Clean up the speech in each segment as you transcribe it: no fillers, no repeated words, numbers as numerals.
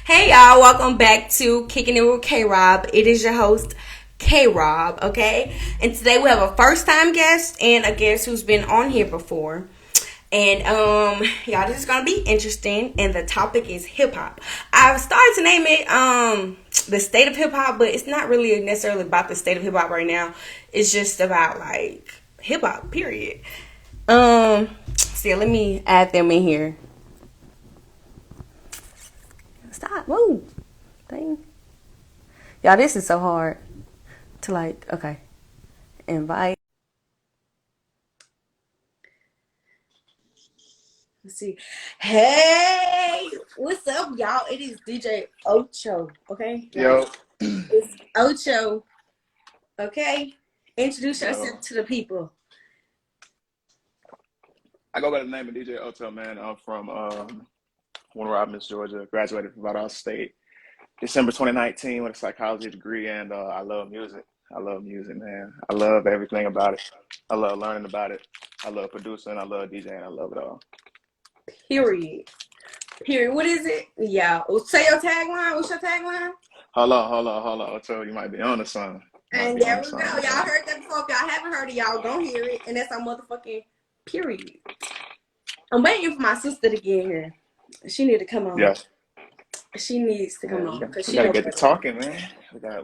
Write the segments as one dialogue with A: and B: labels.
A: Hey y'all, welcome back to Kicking It with K Rob. It is your host, K Rob, okay? And today we have a first time guest and a guest who's been on here before. And y'all, this is gonna be interesting. And the topic is hip hop. I've started to name it the state of hip hop, but it's not really necessarily about the state of hip hop right now. It's just about like hip hop, period. So let me add them in here. Stop, move. Thing. Y'all, this is so hard to like, okay. Invite. Let's see. Hey, what's up, y'all? It is DJ Ocho, okay? Like,
B: Yo,
A: it's Ocho, okay? Introduce
B: yo,
A: yourself to the people.
B: I go by the name of DJ Oto, man. I'm from Warner Robins, Georgia. Graduated from Valdosta State December 2019 with a psychology degree, and I love music. I love music, man. I love everything about it. I love learning about it. I love producing. I love DJing. I love it all.
A: Period. Period. What is it? Yeah. Well, say your tagline. What's your tagline?
B: Hold on. Oto, you might be on the song. You might
A: And
B: be on
A: there
B: the
A: we go.
B: song,
A: Y'all
B: man.
A: heard that before. If y'all haven't heard it, y'all gonna hear it. And that's our motherfucking period. I'm waiting for my sister to get here. She need to come on.
B: Yes.
A: She needs to come
B: Yeah,
A: on because
B: we
A: she
B: got to
A: knows
B: get to
A: better.
B: talking, man.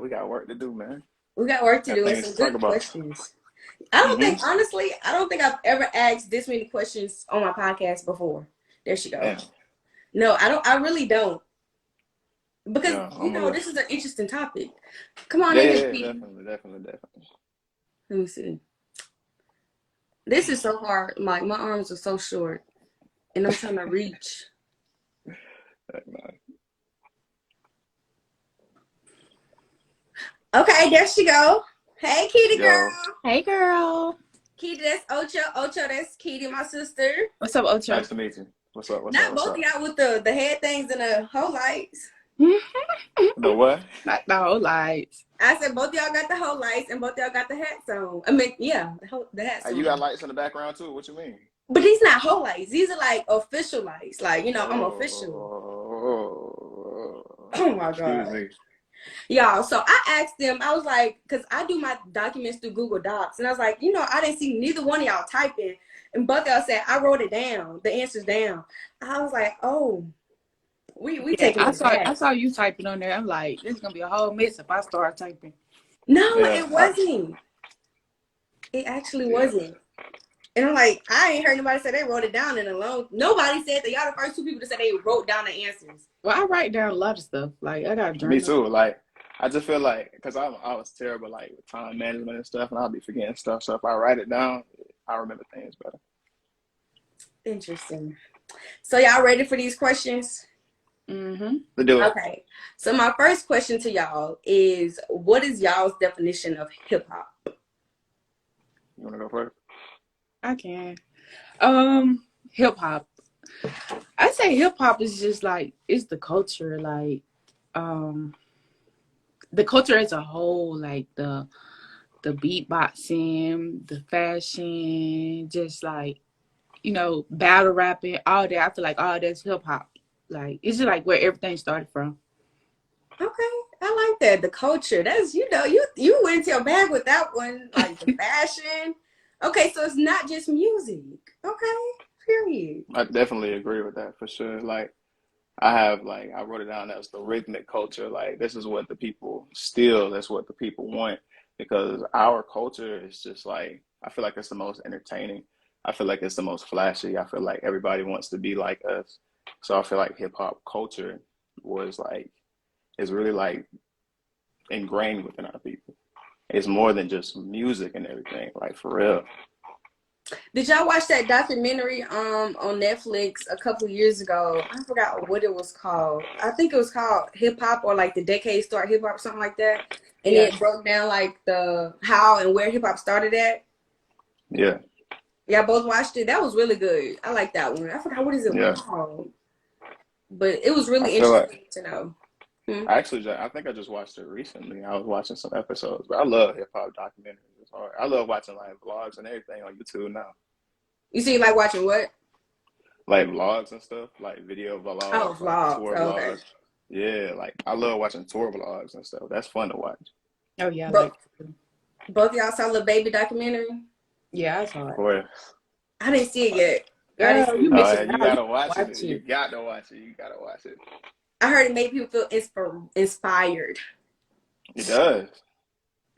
B: We got work to do, man.
A: We got work to
B: Got
A: do and
B: things
A: some
B: to talk
A: good
B: about.
A: questions. I don't
B: Mm-hmm.
A: think, honestly, I don't think I've ever asked this many questions on my podcast before. There she go.
B: Damn.
A: No, I don't. I really don't because
B: Yeah, I'm a.
A: this is an interesting topic. Come on
B: Yeah,
A: in,
B: yeah,
A: here,
B: yeah,
A: Petey.
B: definitely.
A: Let me see. This is so hard. My arms are so short, and I'm trying to reach. Okay, there she go. Hey, Kitty
B: Yo,
A: girl.
C: Hey girl.
A: Kitty, that's Ocho. Ocho, that's Kitty, my sister.
C: What's up, Ocho?
B: nice to meet you. What's up? What's up?
A: Not
B: What's
A: both of
B: up?
A: y'all with the head things and the whole lights.
B: The what?
C: Not the whole lights.
A: I said both of y'all got the whole lights and both of y'all got the hats on. I mean, yeah, the hats
B: You got
A: on.
B: lights in the background too. What you mean?
A: But these not whole lights. These are like official lights. Like, I'm official.
B: Oh,
A: Oh my
B: excuse
A: God.
B: me.
A: Y'all, so I asked them, I was like, because I do my documents through Google Docs. And I was like, I didn't see neither one of y'all typing. And both of y'all said, I wrote it down, the answers down. I was like, oh, we
C: Yeah,
A: taking
C: I
A: it
C: saw I
A: back.
C: saw you typing on there. I'm like, this is gonna be a whole mess if I start typing.
A: No,
B: Yeah,
A: it wasn't. It actually
B: yeah.
A: wasn't. And I'm like, I ain't heard nobody say they wrote it down in a long. Nobody said that. Y'all the first two people to say they wrote down the answers.
C: Well, I write down a lot of stuff. Like I got a
B: Me
C: journal.
B: too. Like, I just feel like because I was terrible like with time management and stuff, and I'll be forgetting stuff. So if I write it down, I remember things better.
A: Interesting. So y'all ready for these questions?
C: Mm-hmm.
B: To do it.
A: Okay. So my first question to y'all is, what is y'all's definition of hip hop?
B: You want to go first?
C: I can. Hip hop. I say hip hop is just like it's the culture, like um the culture as a whole, like the beatboxing, the fashion, just like battle rapping, all that. I feel like all that's hip hop. Like it's just like where everything started from.
A: Okay, I like that. The culture. That's you went into your bag with that one, like the fashion. Okay, so it's not just music. Okay, period.
B: I definitely agree with that for sure. Like, I wrote it down as the rhythmic culture. Like, this is what the people steal. That's what the people want because our culture is just like I feel like it's the most entertaining. I feel like it's the most flashy. I feel like everybody wants to be like us. So I feel like hip hop culture was like is really like ingrained within our people. It's more than just music and everything. Like for real.
A: Did y'all watch that documentary on Netflix a couple years ago? I forgot what it was called. I think it was called Hip Hop or like the Decade Start Hip Hop or something like that. And
C: Yeah.
A: it broke down like the how and where hip hop started at.
B: Yeah,
A: Yeah, both watched it. That was really good. I like that one. I forgot what is it
B: yeah.
A: called, but it was
B: I
A: really
B: feel like
A: interesting to know. Hmm?
B: I think I just watched it recently. I was watching some episodes, but I love hip hop documentaries. It's hard. I love watching like vlogs and everything on YouTube now.
A: You see, like watching what?
B: like vlogs and stuff, like video
A: Oh,
B: vlogs, like
A: vlogs.
B: tour
A: Oh, okay.
B: vlogs. Yeah, like I love watching tour vlogs and stuff. That's fun to watch.
C: Oh yeah, I
A: But
C: like it.
A: both y'all saw the baby documentary.
C: Yeah, I
B: Of
C: saw it.
B: course.
A: I didn't see it yet. I didn't
C: Girl,
A: see
C: you
A: it.
C: missing
B: You
C: out. You
B: gotta watch it.
C: watch
B: You
C: it.
B: got to watch it. You gotta watch it.
A: I heard it made people feel inspired.
B: It does.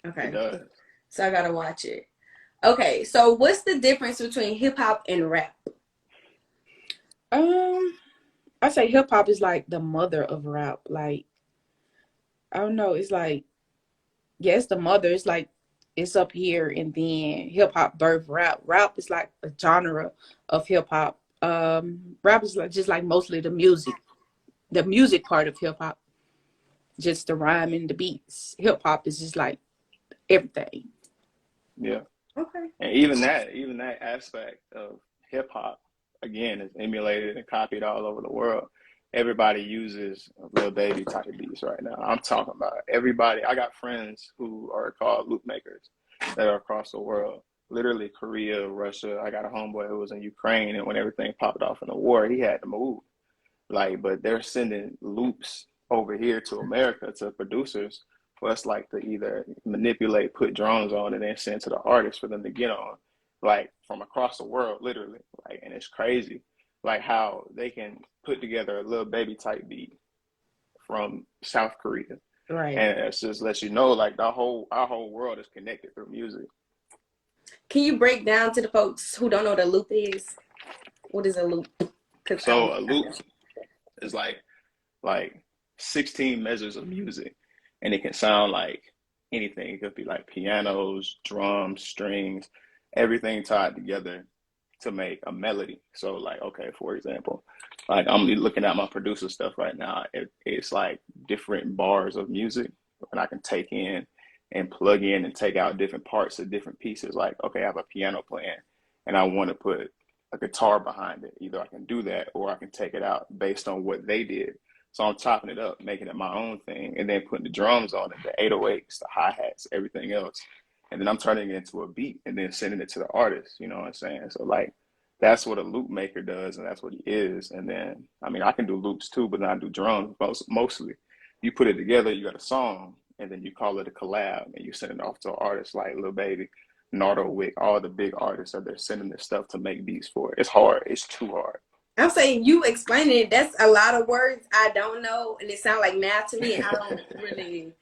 B: It
A: Okay,
B: does.
A: so I gotta watch it. Okay, so what's the difference between hip hop and rap?
C: I say hip hop is like the mother of rap. Like, I don't know, it's like, yeah, it's the mother. It's like it's up here, and then hip hop birth rap. Rap is like a genre of hip hop. Rap is like just like mostly the music part of hip hop, just the rhyme and the beats. Hip hop is just like everything.
B: Yeah.
A: Okay.
B: And even that aspect of hip hop, again, is emulated and copied all over the world. Everybody uses Lil Baby type of beats right now. I'm talking about everybody. I got friends who are called loop makers that are across the world, literally Korea, Russia. I got a homeboy who was in Ukraine, and when everything popped off in the war, he had to move. Like, but they're sending loops over here to America to producers for us like to either manipulate, put drones on, and then send to the artists for them to get on, like from across the world, literally. Like, and it's crazy, like how they can put together a Lil Baby type beat from South Korea,
C: Right.
B: and it just lets you know like our whole world is connected through music.
A: Can you break down to the folks who don't know what a loop is? What is a loop?
B: So a loop is like 16 measures of music, and it can sound like anything. It could be like pianos, drums, strings, everything tied together to make a melody. So like, okay, for example, like I'm looking at my producer stuff right now. It's like different bars of music, and I can take in and plug in and take out different parts of different pieces. Like, okay, I have a piano playing, and I want to put a guitar behind it. Either I can do that, or I can take it out based on what they did. So I'm chopping it up, making it my own thing, and then putting the drums on it, the 808s, the hi-hats, everything else. And then I'm turning it into a beat and then sending it to the artist, you know what I'm saying? So like that's what a loop maker does, and that's what he is. And then I mean I can do loops too, but I do drums mostly. You put it together, you got a song, and then you call it a collab and you send it off to an artist like Lil Baby, Nardo Wick, all the big artists are there sending their stuff to make beats for it. It's hard. It's too hard.
A: I'm saying you explaining it. That's a lot of words I don't know, and it sounds like math to me. And I don't really.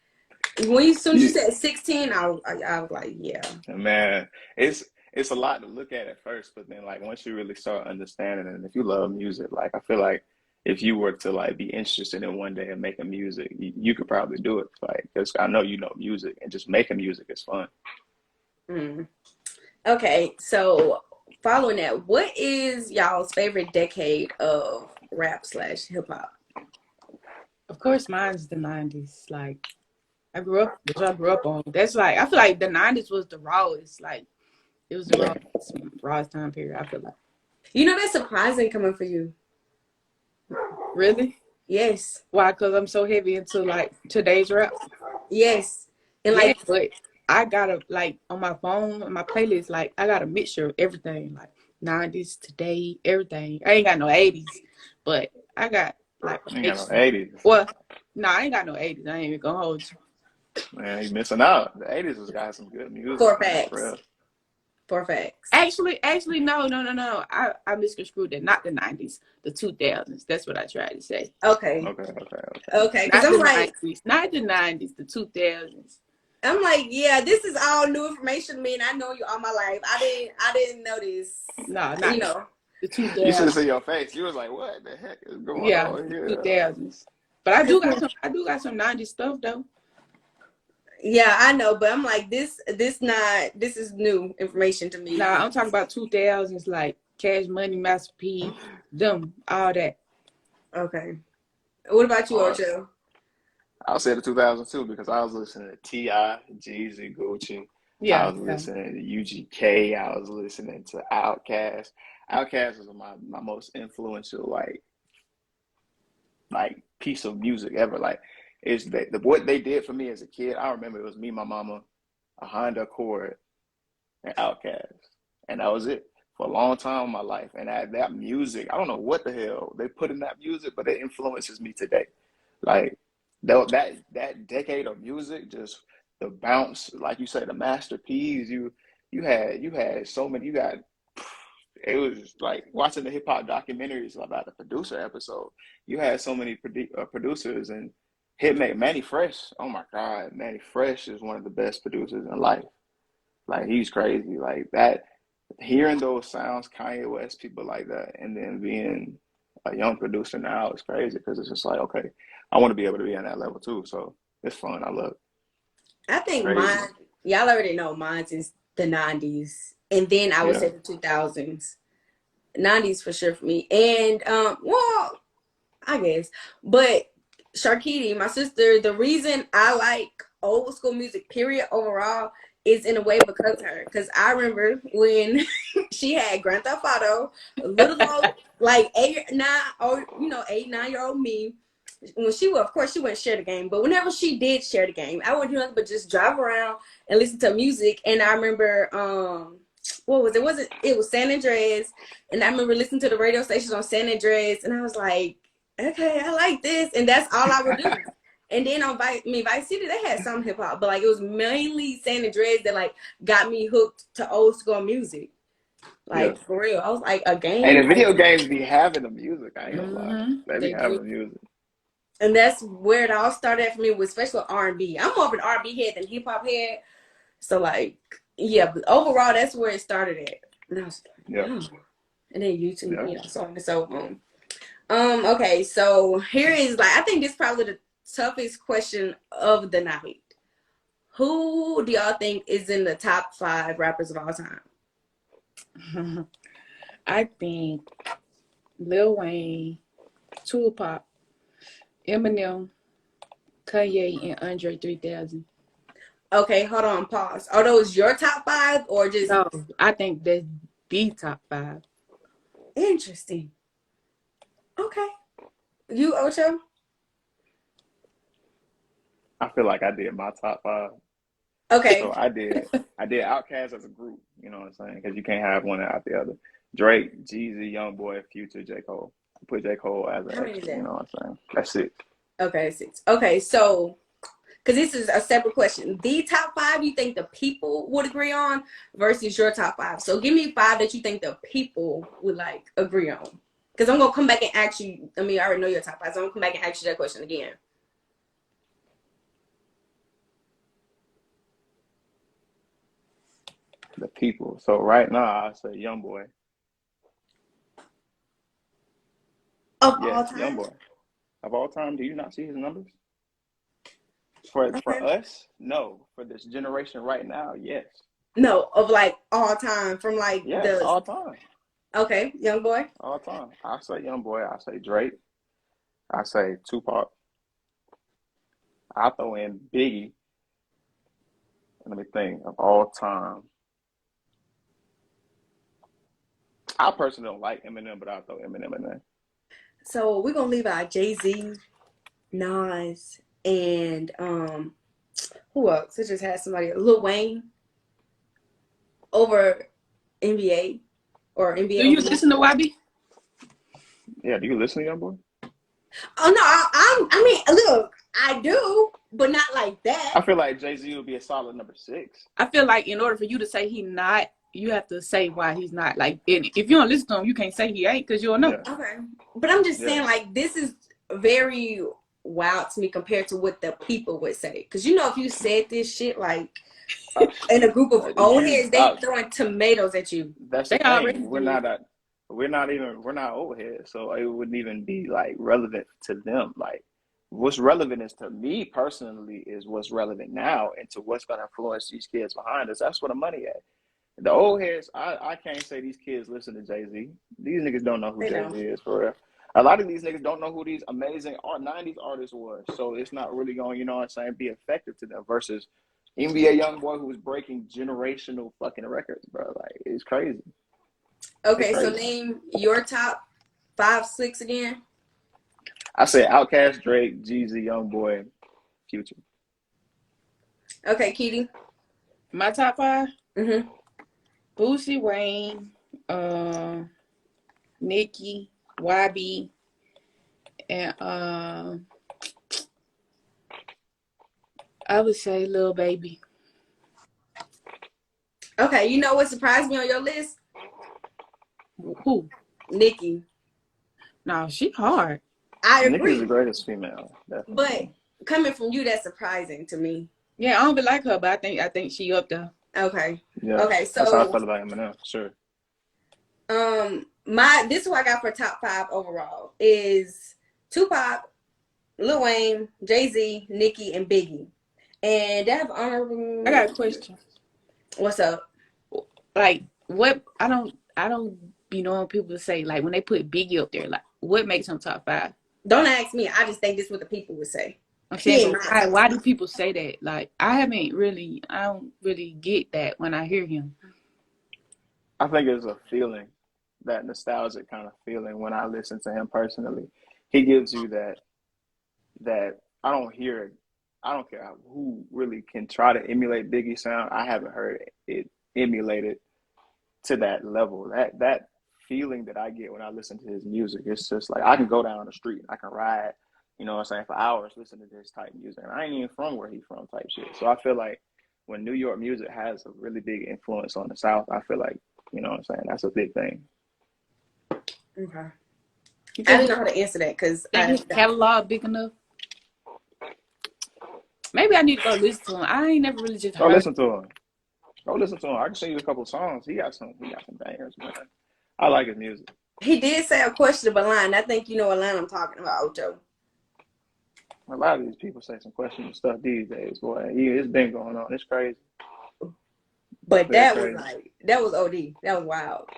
A: As soon as you said 16, I was like, yeah.
B: Man, it's a lot to look at first, but then like once you really start understanding it, and if you love music, like I feel like if you were to like be interested in one day in making music, you could probably do it. Like, because I know you know music, and just making music is fun.
A: Mm. Okay, so following that, what is y'all's favorite decade of rap / hip hop?
C: Of course, mine's the 90s. Like, I grew up on. That's like, I feel like the 90s was the rawest. Like, it was the rawest time period, I feel like.
A: You know, that's surprising coming for you.
C: Really?
A: Yes.
C: Why? Because I'm so heavy into like today's rap.
A: Yes. And
C: Yeah,
A: like,
C: but I gotta like on my phone, on my playlist, like I got a mixture of everything, like 90s, today, everything. I ain't got no 80s, but I got like
B: You ain't got no 80s.
C: Well, no, I ain't got no 80s. I ain't even gonna hold you.
B: Man, you missing out. The 80s has got some good music.
A: for
B: Man,
A: facts.
B: for real.
A: For facts.
C: Actually, no. I misconstrued it. Not the 90s, the 2000s. That's what I tried to say.
A: Okay.
B: Okay.
A: Because I'm like,
C: 90s, not the 90s, the 2000s.
A: I'm like, yeah, this is all new information to me, and I know you all my life. I didn't know this.
C: No, not
A: you know.
C: The 2000s.
B: You should have seen your face. You was like, "What the heck is going on here?"
C: 2000s. But I do got some 90s stuff though.
A: Yeah, I know, but I'm like, this is new information to me.
C: Nah, I'm talking about 2000s, like Cash Money, Master P, them, all that.
A: Okay. What about you, Ocho?
B: I'll say the 2002 because I was listening to T.I., Jeezy, Gucci.
C: Yeah.
B: I was listening to UGK. I was listening to Outkast. Outkast was my most influential like piece of music ever. Like, is that what they did for me as a kid? I remember it was me, my mama, a Honda Accord, and Outkast, and that was it for a long time in my life. And that music, I don't know what the hell they put in that music, but it influences me today. Like that decade of music, just the bounce, like you say, the Master P's. You had so many. You got it was like watching the hip hop documentaries about the producer episode. You had so many producers and Hitman Manny Fresh. Oh my God, Manny Fresh is one of the best producers in life. Like he's crazy. Like that, hearing those sounds, Kanye West, people like that, and then being a young producer now is crazy because it's just like, okay, I want to be able to be on that level too. So it's fun. I love it.
A: I think
B: Crazy.
A: mine, y'all already know mine is the 90s. And then I would
B: Yeah.
A: say the 2000s. 90s for sure for me. And, well, I guess. But Sharkiti, my sister, the reason I like old school music, period, overall, is in a way because of her. Because I remember when she had Grand Theft Auto, little old, like 8, 9-year-old me. When she would, of course, she wouldn't share the game, but whenever she did share the game, I wouldn't do nothing but just drive around and listen to music. And I remember, what was it? It was San Andreas, and I remember listening to the radio stations on San Andreas, and I was like, okay, I like this, and that's all I would do. And then on Vice City, they had some hip hop, but like it was mainly San Andreas that like got me hooked to old school music.
B: Yeah.
A: Like for real, I was like a
B: And
A: game,
B: the video games be having the music. I ain't gonna lie. They be
C: They
B: having
C: do.
B: the music.
A: and that's where it all started for me, with especially R&B. I'm more of an R&B head than hip hop head, so like yeah. But overall, that's where it started at. And I was like,
B: Yeah.
A: oh. And then YouTube,
B: Yeah.
A: so on and so on. Okay, so here is like I think this is probably the toughest question of the night. Who do y'all think is in the top 5 rappers of all time?
C: I think Lil Wayne, Tupac, Eminem, Kanye, and Andre 3000.
A: Okay, hold on, pause. Are those your top 5 or just
C: No, I think that's the top 5.
A: interesting? Okay, you Ocho?
B: I feel like I did my top 5.
A: Okay,
B: So I did Outkast as a group. You know what I'm saying? Because you can't have one without the other. Drake, Jeezy, YoungBoy, Future, J Cole. Put J Cole as an
A: how many is
B: extra. You
A: that?
B: know what I'm saying? That's it.
A: Okay, 6. Okay, so because this is a separate question, the top 5 you think the people would agree on versus your top 5. So give me 5 that you think the people would like agree on. Because I'm gonna come back and ask you. I mean, I already know your top 5, so I'm gonna come back and ask you that question again.
B: The people. So right now I say YoungBoy.
A: Of all
B: Yes,
A: time?
B: YoungBoy. Of all time, do you not see his numbers? For
A: Okay.
B: us, no. For this generation right now, yes.
A: No, of like all time from like
B: Yes,
A: the
B: all time.
A: okay, young boy.
B: All time. I say YoungBoy, I say Drake, I say Tupac. I throw in Biggie. Let me think of all time. I personally don't like Eminem, but I'll throw Eminem in there.
A: So we're gonna leave out Jay-Z, Nas, and who else? I just had somebody, Lil Wayne, over NBA or NBA
C: Do you
A: over Lil.
C: listen to YB?
B: Yeah, do you listen to YoungBoy?
A: Oh no, I mean, look, I do, but not like that.
B: I feel like Jay-Z would be a solid number 6.
C: I feel like in order for you to say he not, you have to say why he's not. Like, if you don't listen to him, you can't say he ain't because you'll know.
B: Yeah.
A: Okay, but I'm just
B: Yeah.
A: saying, like, this is very wild to me compared to what the people would say. Because you know, if you said this shit like in a group of old heads, they throwing tomatoes at you.
B: That's
C: They
B: the
C: already
B: thing.
C: did.
B: We're not old heads, so it wouldn't even be like relevant to them. Like what's relevant is to me personally is what's relevant now and to what's gonna influence these kids behind us. That's where the money at. The old heads, I can't say these kids listen to Jay-Z. These niggas don't know who
A: They
B: Jay-Z
A: don't.
B: is for real. A lot of these niggas don't know who these amazing 90s artists were. So it's not really going, you know what I'm saying, be effective to them versus NBA young boy who's breaking generational fucking records, bro. Like it's crazy.
A: Okay,
B: It's
A: so
B: crazy.
A: name your top 5, 6 again.
B: I say Outkast, Drake, Jeezy, YoungBoy, Future.
A: Okay, Kitty.
C: My top 5:
A: Mm-hmm.
C: Boosie, Wayne, Nicki, YB, and I would say Lil Baby.
A: Okay, you know what surprised me on your list?
C: Who?
A: Nicki.
C: No, she hard.
A: I
B: Nicki's
A: agree,
B: the greatest female,
A: but
B: definitely.
A: coming from you, that's surprising to me.
C: Yeah, I don't be like her, but I think she up there.
A: Okay.
B: Yeah,
A: Okay,
B: that's how I
A: so
B: felt about Eminem. Sure.
A: this is what I got for top 5 overall is Tupac, Lil Wayne, Jay-Z, Nicki, and Biggie. And they have honorable.
C: I got a question.
A: What's up?
C: Like, what? I don't be knowing people to say, like, when they put Biggie up there, like, what makes him top 5?
A: Don't ask me. I just think this is what the people would say.
C: I'm
A: He
C: saying,
A: ain't
C: but
A: mine.
C: why do people say that? Like, I don't really get that when I hear him.
B: I think it's a feeling, that nostalgic kind of feeling when I listen to him personally. He gives you that I don't hear. I don't care who really can try to emulate Biggie sound. I haven't heard it emulated to that level. That feeling that I get when I listen to his music, it's just like I can go down the street, I can ride, you know what I'm saying, for hours listening to this type of music. And I ain't even from where he's from type shit. So I feel like when New York music has a really big influence on the South, I feel like, you know what I'm saying, that's a big thing.
A: Okay. I didn't know how to answer that because
C: His catalog big enough. Maybe I need to go listen to him. I ain't never really just
B: Go
C: heard.
B: listen to him. Go listen to him. I can sing you a couple of songs. He got some bangers, man. I like his music.
A: he did say a questionable line. I think you know what line I'm talking about, Ocho.
B: A lot of these people say some questionable stuff these days, boy. It's been going on. It's crazy.
A: But
B: Very
A: that was
B: crazy.
A: that was OD. That was wild.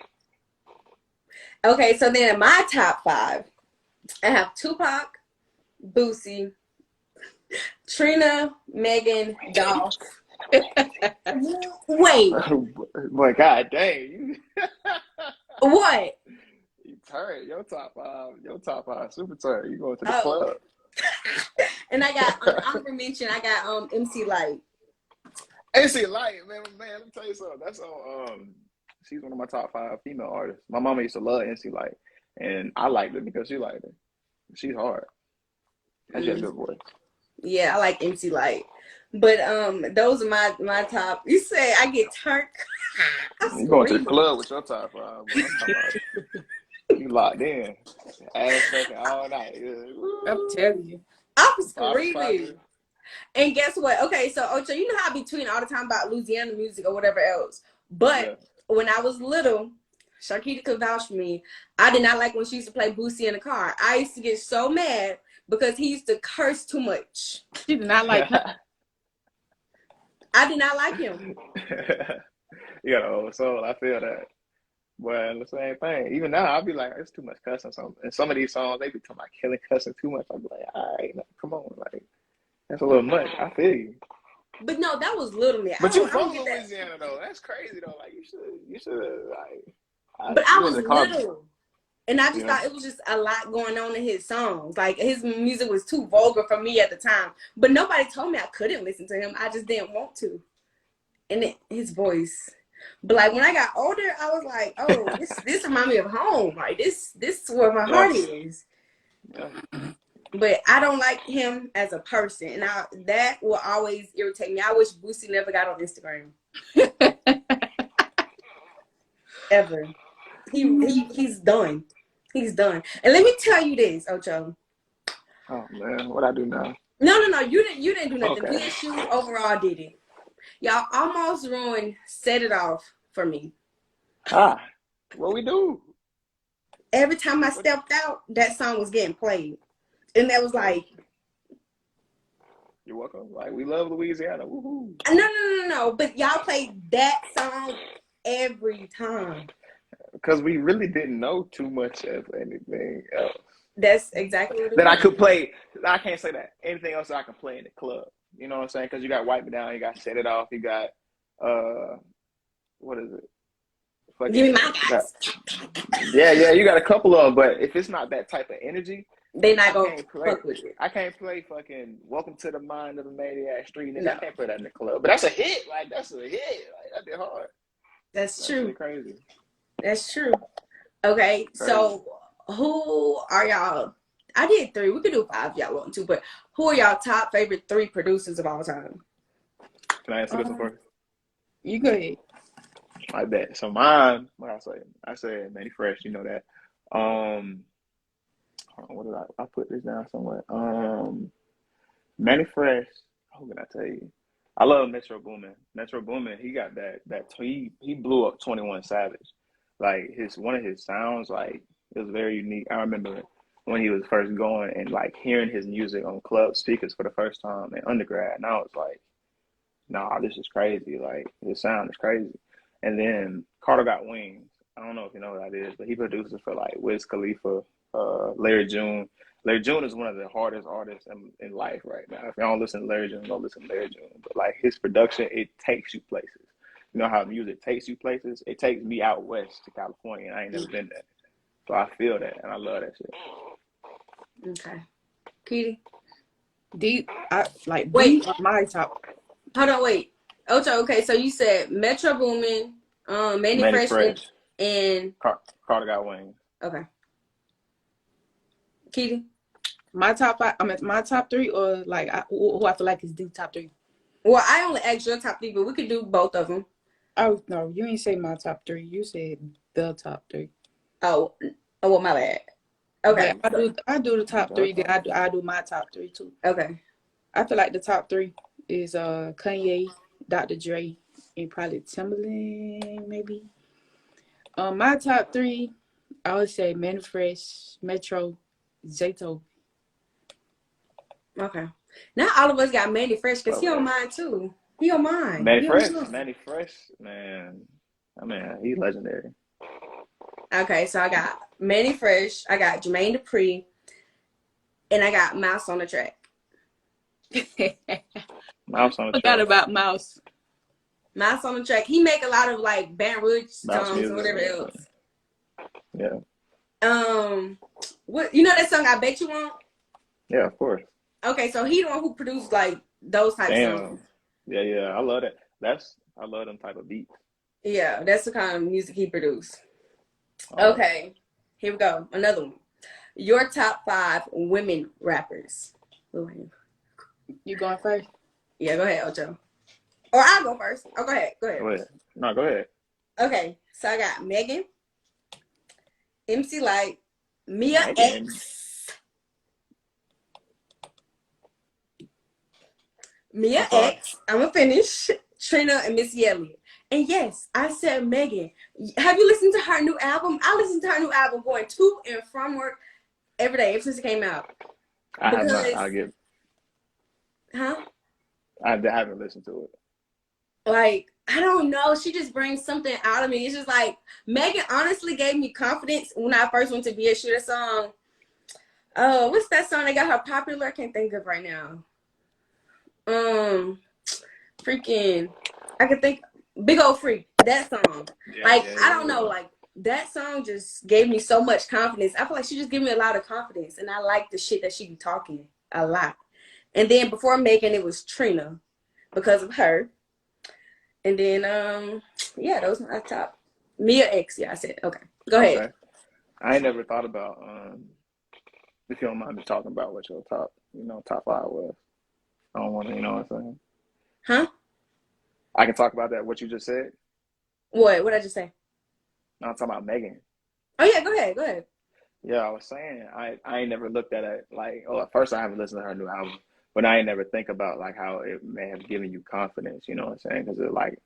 A: Okay, so then in my top 5, I have Tupac, Boosie, Trina, Megan, Dolph. Wait,
B: Boy, god dang.
A: what?
B: You turn your top 5 super turn. You going to the
A: Oh,
B: club.
A: and I got honorable mention. I got MC Light.
B: MC Light, man, let me tell you something. That's on she's one of my top 5 female artists. My mama used to love MC Light, and I liked it because she liked it. She's hard. And she has a good voice.
A: Yeah, I like MC Light. But those are my top. You say I get turned.
B: You going to the club with your top 5. Boy, I'm talking about you locked in. Ass fucking all night. Yeah.
C: I'm telling you.
A: I'm screaming. And guess what? Okay, so Ocho, you know how I be tweeting all the time about Louisiana music or whatever else. But when I was little, Sharkita could vouch for me. I did not like when she used to play Boosie in the car. I used to get so mad because he used to curse too much.
C: She did not like him.
A: I did not like him.
B: You got an old soul. I feel that. Well, the same thing. Even now, I'll be like, it's too much cussing. And some of these songs, they be talking about killing, cussing too much. I'll be like, all right, come on, like that's a little much. I feel you.
A: But no, that was little me.
B: But you from Louisiana though? That's crazy though. Like you should like.
A: But I was little, and I just thought it was just a lot going on in his songs. Like his music was too vulgar for me at the time. But nobody told me I couldn't listen to him. I just didn't want to. And his voice. But like when I got older, I was like, oh, this reminds me of home. Like this is where my heart is.
B: Yeah.
A: But I don't like him as a person, and that will always irritate me. I wish Boosie never got on Instagram. Ever. He's done. He's done. And let me tell you this, Ocho.
B: Oh man, what I do now?
A: No. You didn't do nothing.
B: Okay.
A: PSU overall did it. Y'all almost ruined Set It Off for me.
B: What we do?
A: Every time I stepped out, that song was getting played. And that was like,
B: you're welcome. Like we love Louisiana. Woohoo.
A: No. But y'all played that song every time.
B: Because we really didn't know too much of anything else.
A: That's exactly what it
B: that
A: was.
B: I could play. I can't say that. Anything else that I can play in the club. You know what I'm saying? Because you got Wipe It Down, you got Set It Off, you got what is it? Fucking,
A: Give me my guys.
B: Yeah, you got a couple of them, but if it's not that type of energy,
A: they not gonna fuck with it.
B: I can't play fucking Welcome to the Mind of the Maniac Street. No. I can't play that in the club. But that's a hit. Like that's a hit. Like that did hard.
A: That's true.
B: Crazy.
A: That's true. Okay,
B: Crazy.
A: so who are y'all? I did three. We could do five if y'all want to, but who are y'all top favorite three producers of all time?
B: Can I answer this one
C: Um,
B: first?
C: you go ahead.
B: I bet. So mine, what I say Manny Fresh. You know that. Um, hold on, what did I put this down somewhere? Manny Fresh. How can I tell you? I love Metro Boomin. Metro Boomin. He got he blew up 21 Savage. Like his one of his sounds, like it was very unique. I remember when he was first going and like hearing his music on club speakers for the first time in undergrad, and I was like, nah, this is crazy. Like his sound is crazy. And then Carter Got Wings. I don't know if you know what that is, but he produces for like Wiz Khalifa, Larry June. Larry June is one of the hardest artists in life right now. If you don't listen to Larry June, don't listen to Larry June. But like his production, it takes you places. You know how music takes you places? It takes me out west to California, and I ain't never been there. So I feel that, and I love that shit.
A: Okay, Kitty.
C: These
A: Wait,
C: are my top.
A: hold on, wait. Ocho, okay, so you said Metro Boomin, Manny
B: Manny
A: Fresh,
B: Fresh,
A: and
B: Carter Got Wings.
A: okay, Kitty.
C: My top five. I mean, my top three, or like who I feel like is the top three.
A: Well, I only asked your top three, but we could do both of them.
C: Oh no, you ain't say my top three. You said the top three.
A: Oh, oh, well, my bad.
C: But
A: Okay,
C: I do the top three. Then
B: Okay.
C: I do my top three too.
A: okay.
C: I feel like the top three is Kanye, Dr. Dre, and probably Timbaland maybe. My top three, I would say Manny Fresh, Metro, Zato.
A: Okay. Not all of us got Mandy Fresh because
B: Fuck
A: he
B: with
A: on
B: that.
A: mine too. He on mine. He on mine.
B: Manny Fresh, man. I mean, he's legendary.
A: Okay, so I got Mandy Fresh, I got Jermaine Dupri, and I got Mouse on the track.
B: Mouse on the
C: Forgot
B: track.
C: about Mouse.
A: Mouse on the track. He make a lot of like Baton Rouge
B: Mouse
A: songs or
B: music.
A: whatever else.
B: Yeah.
A: What you know that song I Bet You Won't?
B: Yeah, of course.
A: Okay, so he the one who produced like those type songs.
B: Damn. Yeah, yeah. I love that. I love them type of beats.
A: Yeah, that's the kind of music he produced.
B: All right.
A: Okay, here we go. Another one. Your top five women rappers.
C: You going first?
A: Yeah, go ahead, Ocho. Or I'll go first. Oh, go ahead. Go ahead.
B: Go ahead. No, go ahead.
A: Okay, so I got Megan, MC Light, Mia
B: Megan.
A: X, Mia
B: I'm sorry.
A: X. I'm gonna finish. Trina and Missy Elliott. And yes, I said Megan. Have you listened to her new album? I listened to her new album going to and from work every day ever since it came out.
B: I have not.
A: Because, huh?
B: I haven't listened to it.
A: Like, I don't know. She just brings something out of me. It's just like Megan honestly gave me confidence when I first went to BSU. That song. Oh, what's that song that got her popular? I can't think of right now. Freaking, I can think. Big Old Freak. That song.
B: Yeah,
A: Like,
B: yeah,
A: I
B: yeah,
A: don't know.
B: yeah.
A: Like, that song just gave me so much confidence. I feel like she just gave me a lot of confidence, and I like the shit that she be talking a lot. And then before Megan, it was Trina because of her. And then, yeah, those are my top. Mia X, yeah, I said. Okay, go ahead.
B: Okay. I ain't never thought about if you don't mind me talking about what your top five was. I don't want to, you know what I'm saying?
A: Huh?
B: I can talk about that, what you just said.
A: What? What did I just say?
B: No, I'm talking about Megan.
A: Oh, yeah, go ahead. Go ahead.
B: Yeah, I was saying I ain't never looked at it like at first I haven't listened to her new album, but I ain't never think about like how it may have given you confidence. You know what I'm saying? Because it like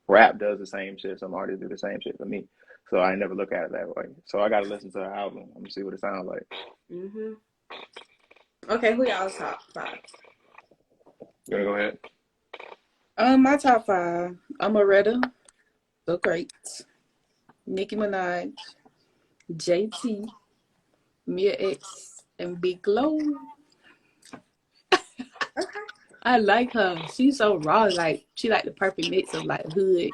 B: rap does the same shit. Some artists do the same shit for me, so I never look at it that way. So I got to listen to her album. I'm gonna see what it sounds like.
A: Mm-hmm. Okay, who y'all's top five?
B: You wanna go ahead?
C: My top five: Amaretta, So Great, Nicki Minaj, JT, Mia X, and Big Low.
A: Okay.
C: I like her. She's so raw. Like she like the perfect mix of like hood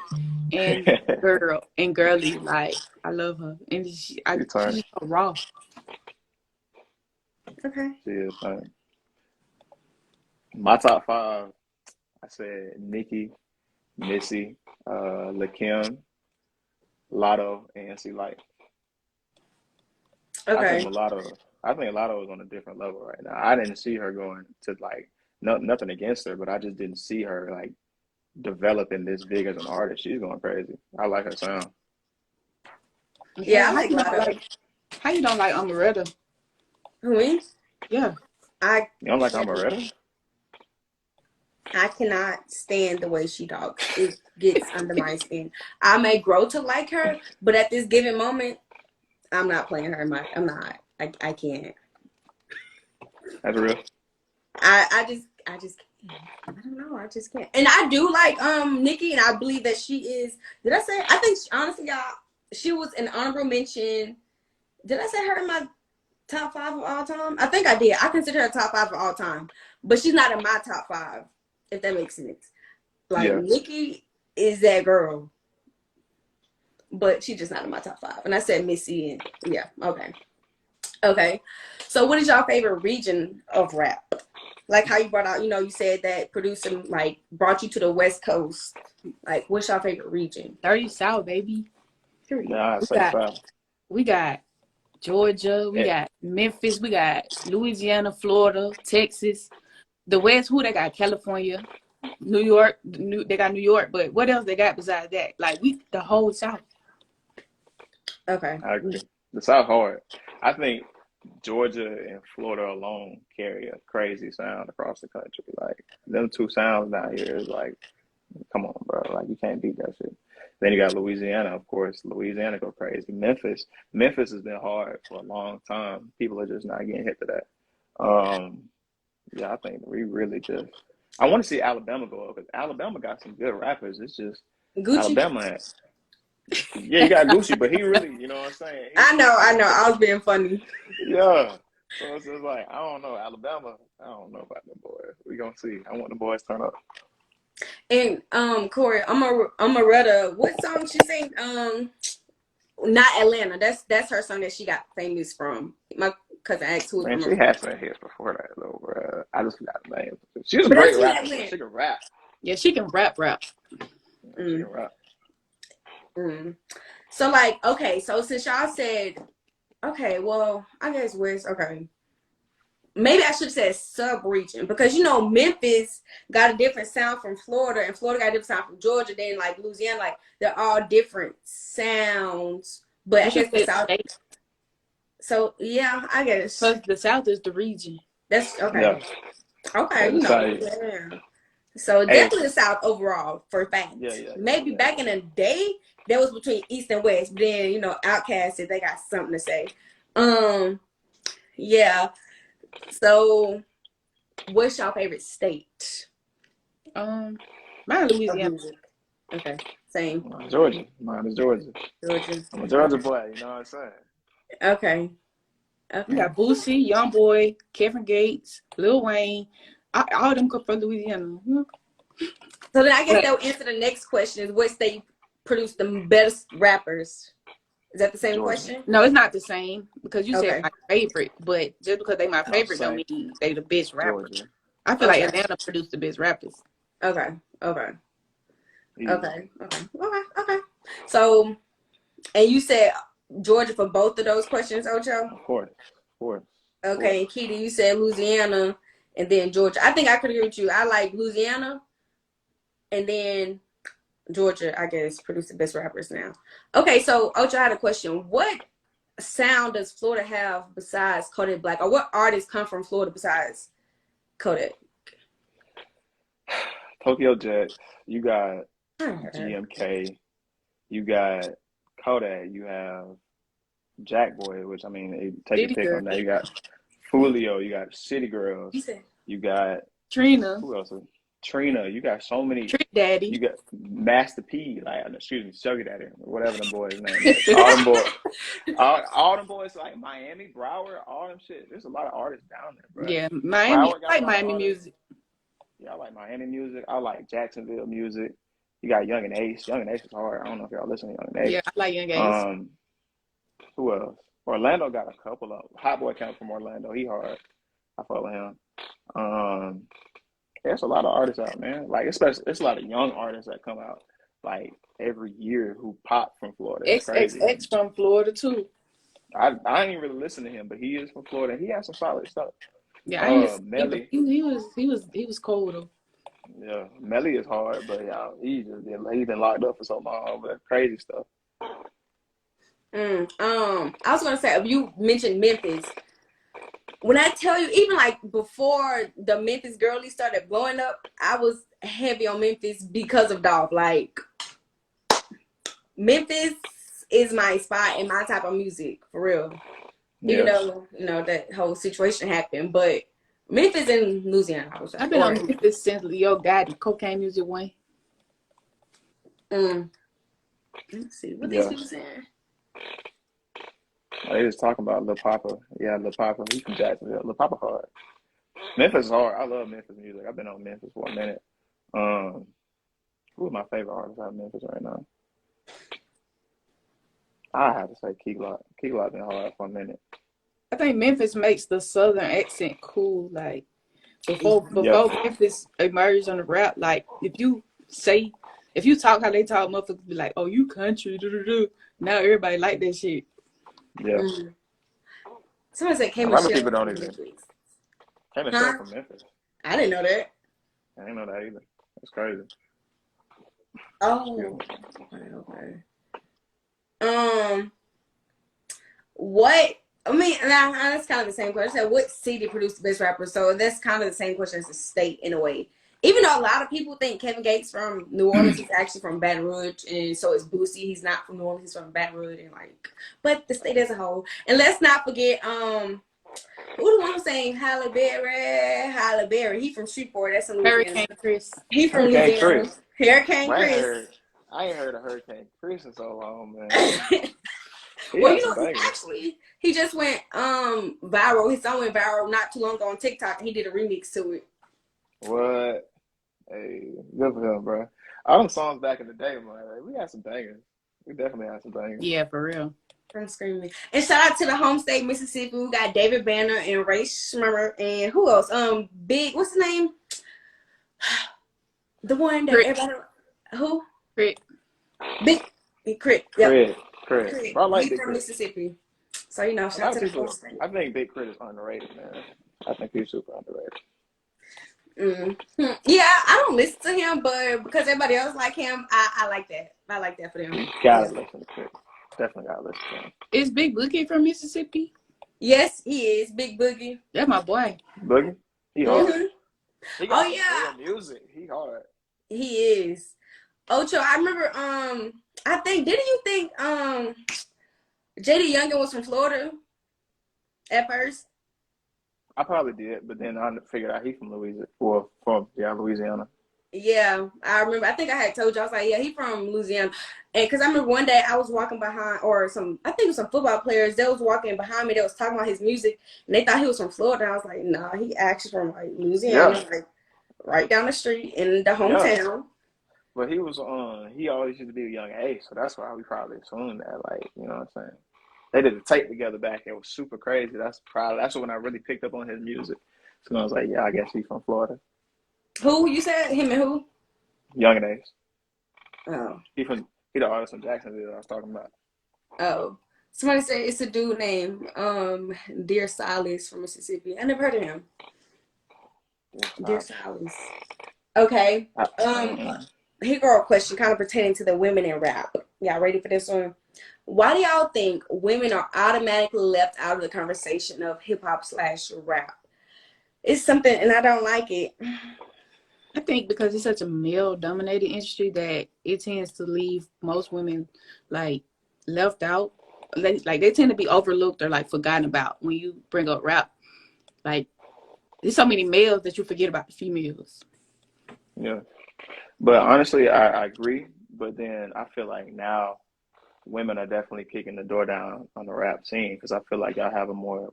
C: and girly. Like I love her, and she's
B: Return.
C: just so raw.
A: Okay.
B: She is. My top five. I said Nicki, Missy, LaKim, Lotto and NC Light. I think
A: Okay.
B: Mulatto. I think Lotto is on a different level right now. I didn't see her going to like nothing against her, but I just didn't see her like developing this big as an artist. She's going crazy. I like her sound.
A: Yeah, I
C: How
A: like
C: you don't
A: Lotto.
C: like? How you don't like Amaretta?
A: Who, me?
C: Yeah.
A: I
B: You don't like
A: cannot,
B: Amaretta?
A: I cannot stand the way she talks. It gets under my skin. I may grow to like her, but at this given moment, I'm not playing her. I'm not. I can't.
B: That's real.
A: I just can't. I don't know. I just can't. And I do like Nikki, and I believe that she is. Did I say? I think honestly, y'all, she was an honorable mention. Did I say her in my top 5 of all time? I think I did. I consider her top 5 of all time, but she's not in my top 5. If that makes sense. Like
B: Yeah.
A: Nikki is that girl, but she's just not in my top 5. And I said Missy, and yeah, okay. So, what is your favorite region of rap? Like how you brought out, you said that producing like brought you to the West Coast. Like, what's your favorite region?
C: 30 South, baby.
A: Period.
B: Nah, I
C: We
B: say
C: got
B: five.
C: we got Georgia, we
B: Yeah.
C: got Memphis, we got Louisiana, Florida, Texas. The West, who they got? California, New York. They got New York, but what else they got besides that? Like the whole South.
A: Okay.
B: I agree. The South hard. I think Georgia and Florida alone carry a crazy sound across the country. Like them two sounds down here is like, come on, bro. Like you can't beat that shit. Then you got Louisiana, of course. Louisiana go crazy. Memphis has been hard for a long time. People are just not getting hit to that. Yeah, I think we really just. I want to see Alabama go up because Alabama got some good rappers. It's just
A: Gucci.
B: Alabama. Yeah, you got Gucci, but he really, you know what I'm saying?
A: I know. I was being funny.
B: Yeah. So it's just like, I don't know. Alabama, I don't know about them boys. We gonna see. I want the boys to turn up.
A: And Corey, Amaretta, what song she sing? Not Atlanta. That's her song that she got famous from. My cousin asked who was
B: Man, she
A: Amaretta.
B: had some hits before that though, bro. I just forgot the name. She was a
A: But
B: great
A: that's who that
B: rapper, so
A: went.
B: she can rap.
C: Yeah, she can rap.
B: She can
A: Mm,
B: rap.
A: mm. So like, okay, so since y'all said, okay, well, I guess West, okay. Maybe I should have said sub-region because Memphis got a different sound from Florida, and Florida got a different sound from Georgia. Then like Louisiana, like they're all different sounds. But
C: You
A: I
C: should
A: guess the
C: say
A: South.
C: state
A: So yeah, I guess
C: because the South is the region.
A: that's okay.
B: Yeah.
A: Okay,
B: Yeah, the side.
A: yeah. So
B: Hey,
A: definitely the South overall for
B: yeah,
A: facts.
B: yeah,
A: Maybe
B: yeah,
A: back in the day that was between East and West. But then Outkast said they got something to say. Yeah. So what's your favorite state
C: Mine
A: of
C: Louisiana.
A: music? Okay, same.
B: yeah. Georgia. Mine is Georgia.
A: Georgia.
B: I'm a Georgia
A: Okay.
B: boy, you know what I'm saying?
A: Okay.
C: We
A: Okay.
C: got Boosie, YoungBoy, Kevin Gates, Lil Wayne. All of them come from Louisiana.
A: So then I guess
C: But
A: that will answer the next question: is what state produced the best rappers? Is that the same
B: Georgia.
A: question?
C: no, it's not the same because you said
A: Okay.
C: my favorite, but just because they my
B: No,
C: favorite don't
B: same.
C: mean they the best rapper.
B: Georgia.
C: I feel like
A: Okay.
C: Atlanta produced the best rappers.
A: Okay. Okay.
B: Easy.
A: Okay. So, and you said Georgia for both of those questions, Ocho?
B: Of course. Of course. Of course.
A: Okay, and Keita, you said Louisiana and then Georgia. I think I could agree with you. I like Louisiana and then Georgia, I guess, produce the best rappers now. Okay, so Ocho, I had a question. What sound does Florida have besides Kodak Black? Or what artists come from Florida besides Kodak?
B: Tokyo Jets. You got
A: Okay.
B: GMK. You got Kodak. You have Jack Boy, which I mean, take your
C: City
B: pick
C: Girl,
B: on that. You got Fulio. You got City Girls.
A: You said
B: You got
C: Trina,
B: who else? Trina. You got so many.
C: Trick Daddy.
B: You got Master P. Like, excuse me, Sugar Daddy, whatever them boys' name is. All them boys. All them boys like Miami, Broward, all them shit. There's a lot of artists down there, bro.
C: Yeah, Miami.
B: Broward got
C: I
B: a
C: like
B: lot of
C: Miami
B: artists.
C: music.
B: Yeah, I like Miami music. I like Jacksonville music. You got Young and Ace. Young and Ace is hard. I don't know if y'all listen to Young and Ace.
C: Yeah, I like Young Ace.
B: Who else? Orlando got a couple of. Hot Boy came from Orlando. He hard. I follow him. There's a lot of artists out, man. Like especially, it's a lot of young artists that come out like every year who pop from Florida. It's crazy.
C: XXX from Florida too.
B: I ain't really listen to him, but he is from Florida. He has some solid stuff.
C: Yeah, I ain't listen to him, but
B: Melly,
C: he was cold though.
B: yeah, Melly is hard, but he's been locked up for so long over crazy stuff.
A: I was gonna say, if you mentioned Memphis, when I tell you, even like before the Memphis girlies started blowing up, I was heavy on Memphis because of Dolph. Like, Memphis is my spot and my type of music, for real. Even
B: Yeah,
A: though, that whole situation happened, but Memphis and Louisiana, I was
C: I've been on Memphis since Leo Gotti, Cocaine Music Wayne.
A: Let's see what these
B: yeah.
A: people saying.
B: They was talking about Lil Papa. Yeah, Lil Papa. He's from Jacksonville. Lil Papa hard. Memphis is hard. I love Memphis music. I've been on Memphis for a minute. Who are my favorite artists out of Memphis right now? I have to say Key Glock. Key Glock been hard for a minute.
C: I think Memphis makes the southern accent cool. Like before Memphis emerged on the rap, like if you talk how they talk, motherfuckers be like, "Oh, you country." Now everybody like that shit.
B: Yeah.
A: Somebody said K
B: A lot of
A: Michelle
B: people don't
A: from
B: even.
A: Memphis.
B: K Michelle from Memphis.
A: I didn't know that.
B: I didn't know that either. That's crazy.
A: Oh, okay. What? I mean, now that's kind of the same question. I said, what city produced the best rapper? So that's kind of the same question as the state in a way. Even though a lot of people think Kevin Gates from New Orleans, he's actually from Baton Rouge, and so is Boosie. He's not from New Orleans, he's from Baton Rouge, and but the state as a whole. And let's not forget, who the one who's saying Halle Berry? He from Shreveport. That's in Louisiana.
C: Hurricane Chris.
A: He from
B: Hurricane
A: Louisiana.
B: Chris.
A: Hurricane Chris.
B: I ain't heard of Hurricane Chris in so long, man.
A: Well, he just went viral. His song went viral not too long ago on TikTok. He did a remix to it.
B: What? Hey, good for him, bro. All them songs back in the day, man. We had some bangers. We definitely had some bangers.
C: Yeah, for real.
A: I'm screaming. And shout out to the home state, Mississippi. We got David Banner and Ray Schmurmer and who else? Big, what's his name? The one that everybody. Who?
C: Crit.
A: Big Crit. Yep.
B: Crit. Bro, I like
A: He's
B: Big
A: from
B: Crit.
A: Mississippi. So shout out to the home state.
B: I think Big Crit is underrated, man. I think he's super underrated.
A: Yeah, I don't listen to him, but because everybody else like him, I like that. I like that for them.
B: Gotta listen to Crit. Definitely gotta listen to him.
C: Is Big Boogie from Mississippi?
A: Yes, he is. Big Boogie.
C: That's my boy.
B: Boogie? He hard.
A: Mm-hmm.
B: He got real music. He hard.
A: He is. Ocho, I remember didn't you think JD Youngin was from Florida at first?
B: I probably did, but then I figured out he's from Louisiana.
A: Yeah, I remember. I think I had told you. I was like, yeah, he's from Louisiana. And because I remember one day I was walking behind, I think it was some football players. They was walking behind me. They was talking about his music, and they thought he was from Florida. I was like, nah, he actually from Louisiana, right down the street in the hometown. Yeah.
B: But he was he always used to be a young age, so that's why we probably assumed that, you know what I'm saying? They did a tape together back. It was super crazy. That's when I really picked up on his music. So I was like, yeah, I guess he's from Florida.
A: Who you said? Him and who?
B: Young Age.
A: Oh.
B: He the artist from Jacksonville I was talking about.
A: Oh. Somebody said it's a dude named Dear Silas from Mississippi. I never heard of him. Dear Silas. Okay. Here go a question kind of pertaining to the women in rap. Y'all ready for this one? Why do y'all think women are automatically left out of the conversation of hip-hop/rap? It's something, and I don't like it.
C: I think because it's such a male-dominated industry that it tends to leave most women, left out. They tend to be overlooked or, forgotten about when you bring up rap. There's so many males that you forget about the females.
B: Yeah. But honestly, I agree. But then I feel like now women are definitely kicking the door down on the rap scene because I feel like y'all have a more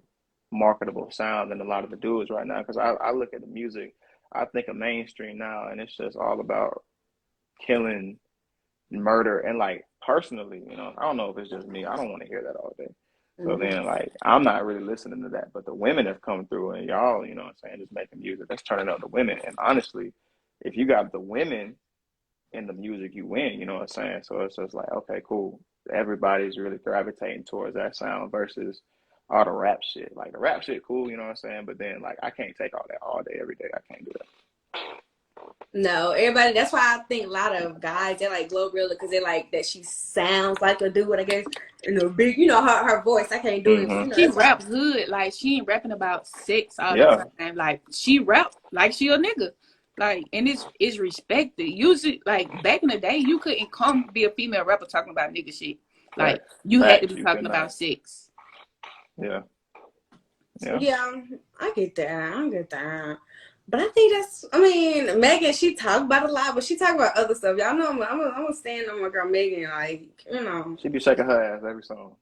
B: marketable sound than a lot of the dudes right now. Because I look at the music, I think of mainstream now, and it's just all about killing, murder, and personally, I don't know if it's just me. I don't want to hear that all day. So then, I'm not really listening to that. But the women have come through, and y'all, you know what I'm saying, just making music that's turning up the women. And honestly, if you got the women in the music you win, you know what I'm saying? So it's just like, okay, cool. Everybody's really gravitating towards that sound versus all the rap shit. Like the rap shit, cool, you know what I'm saying? But then like I can't take all that all day, every day. I can't do that.
A: No, everybody. That's why I think a lot of guys they like Glorilla because they like that she sounds like a dude. I guess big. Her voice. I can't do it.
B: Mm-hmm.
C: She
A: That's why.
C: rap good. Like she ain't rapping about sex all the
B: Yeah.
C: time. Like she rap like she a nigga. Like and it's respected. Usually, like back in the day, you couldn't come be a female rapper talking about nigga shit. Like
B: Facts.
C: you had to
B: Facts.
C: be
B: You
C: talking
B: could
C: about
B: not.
C: sex.
B: Yeah. Yeah.
A: Yeah, I get that. I get that. But I think I mean, Megan, she talk about a lot, but she talk about other stuff. Y'all know I'm gonna stand on my girl Megan.
B: She be shaking her ass every song.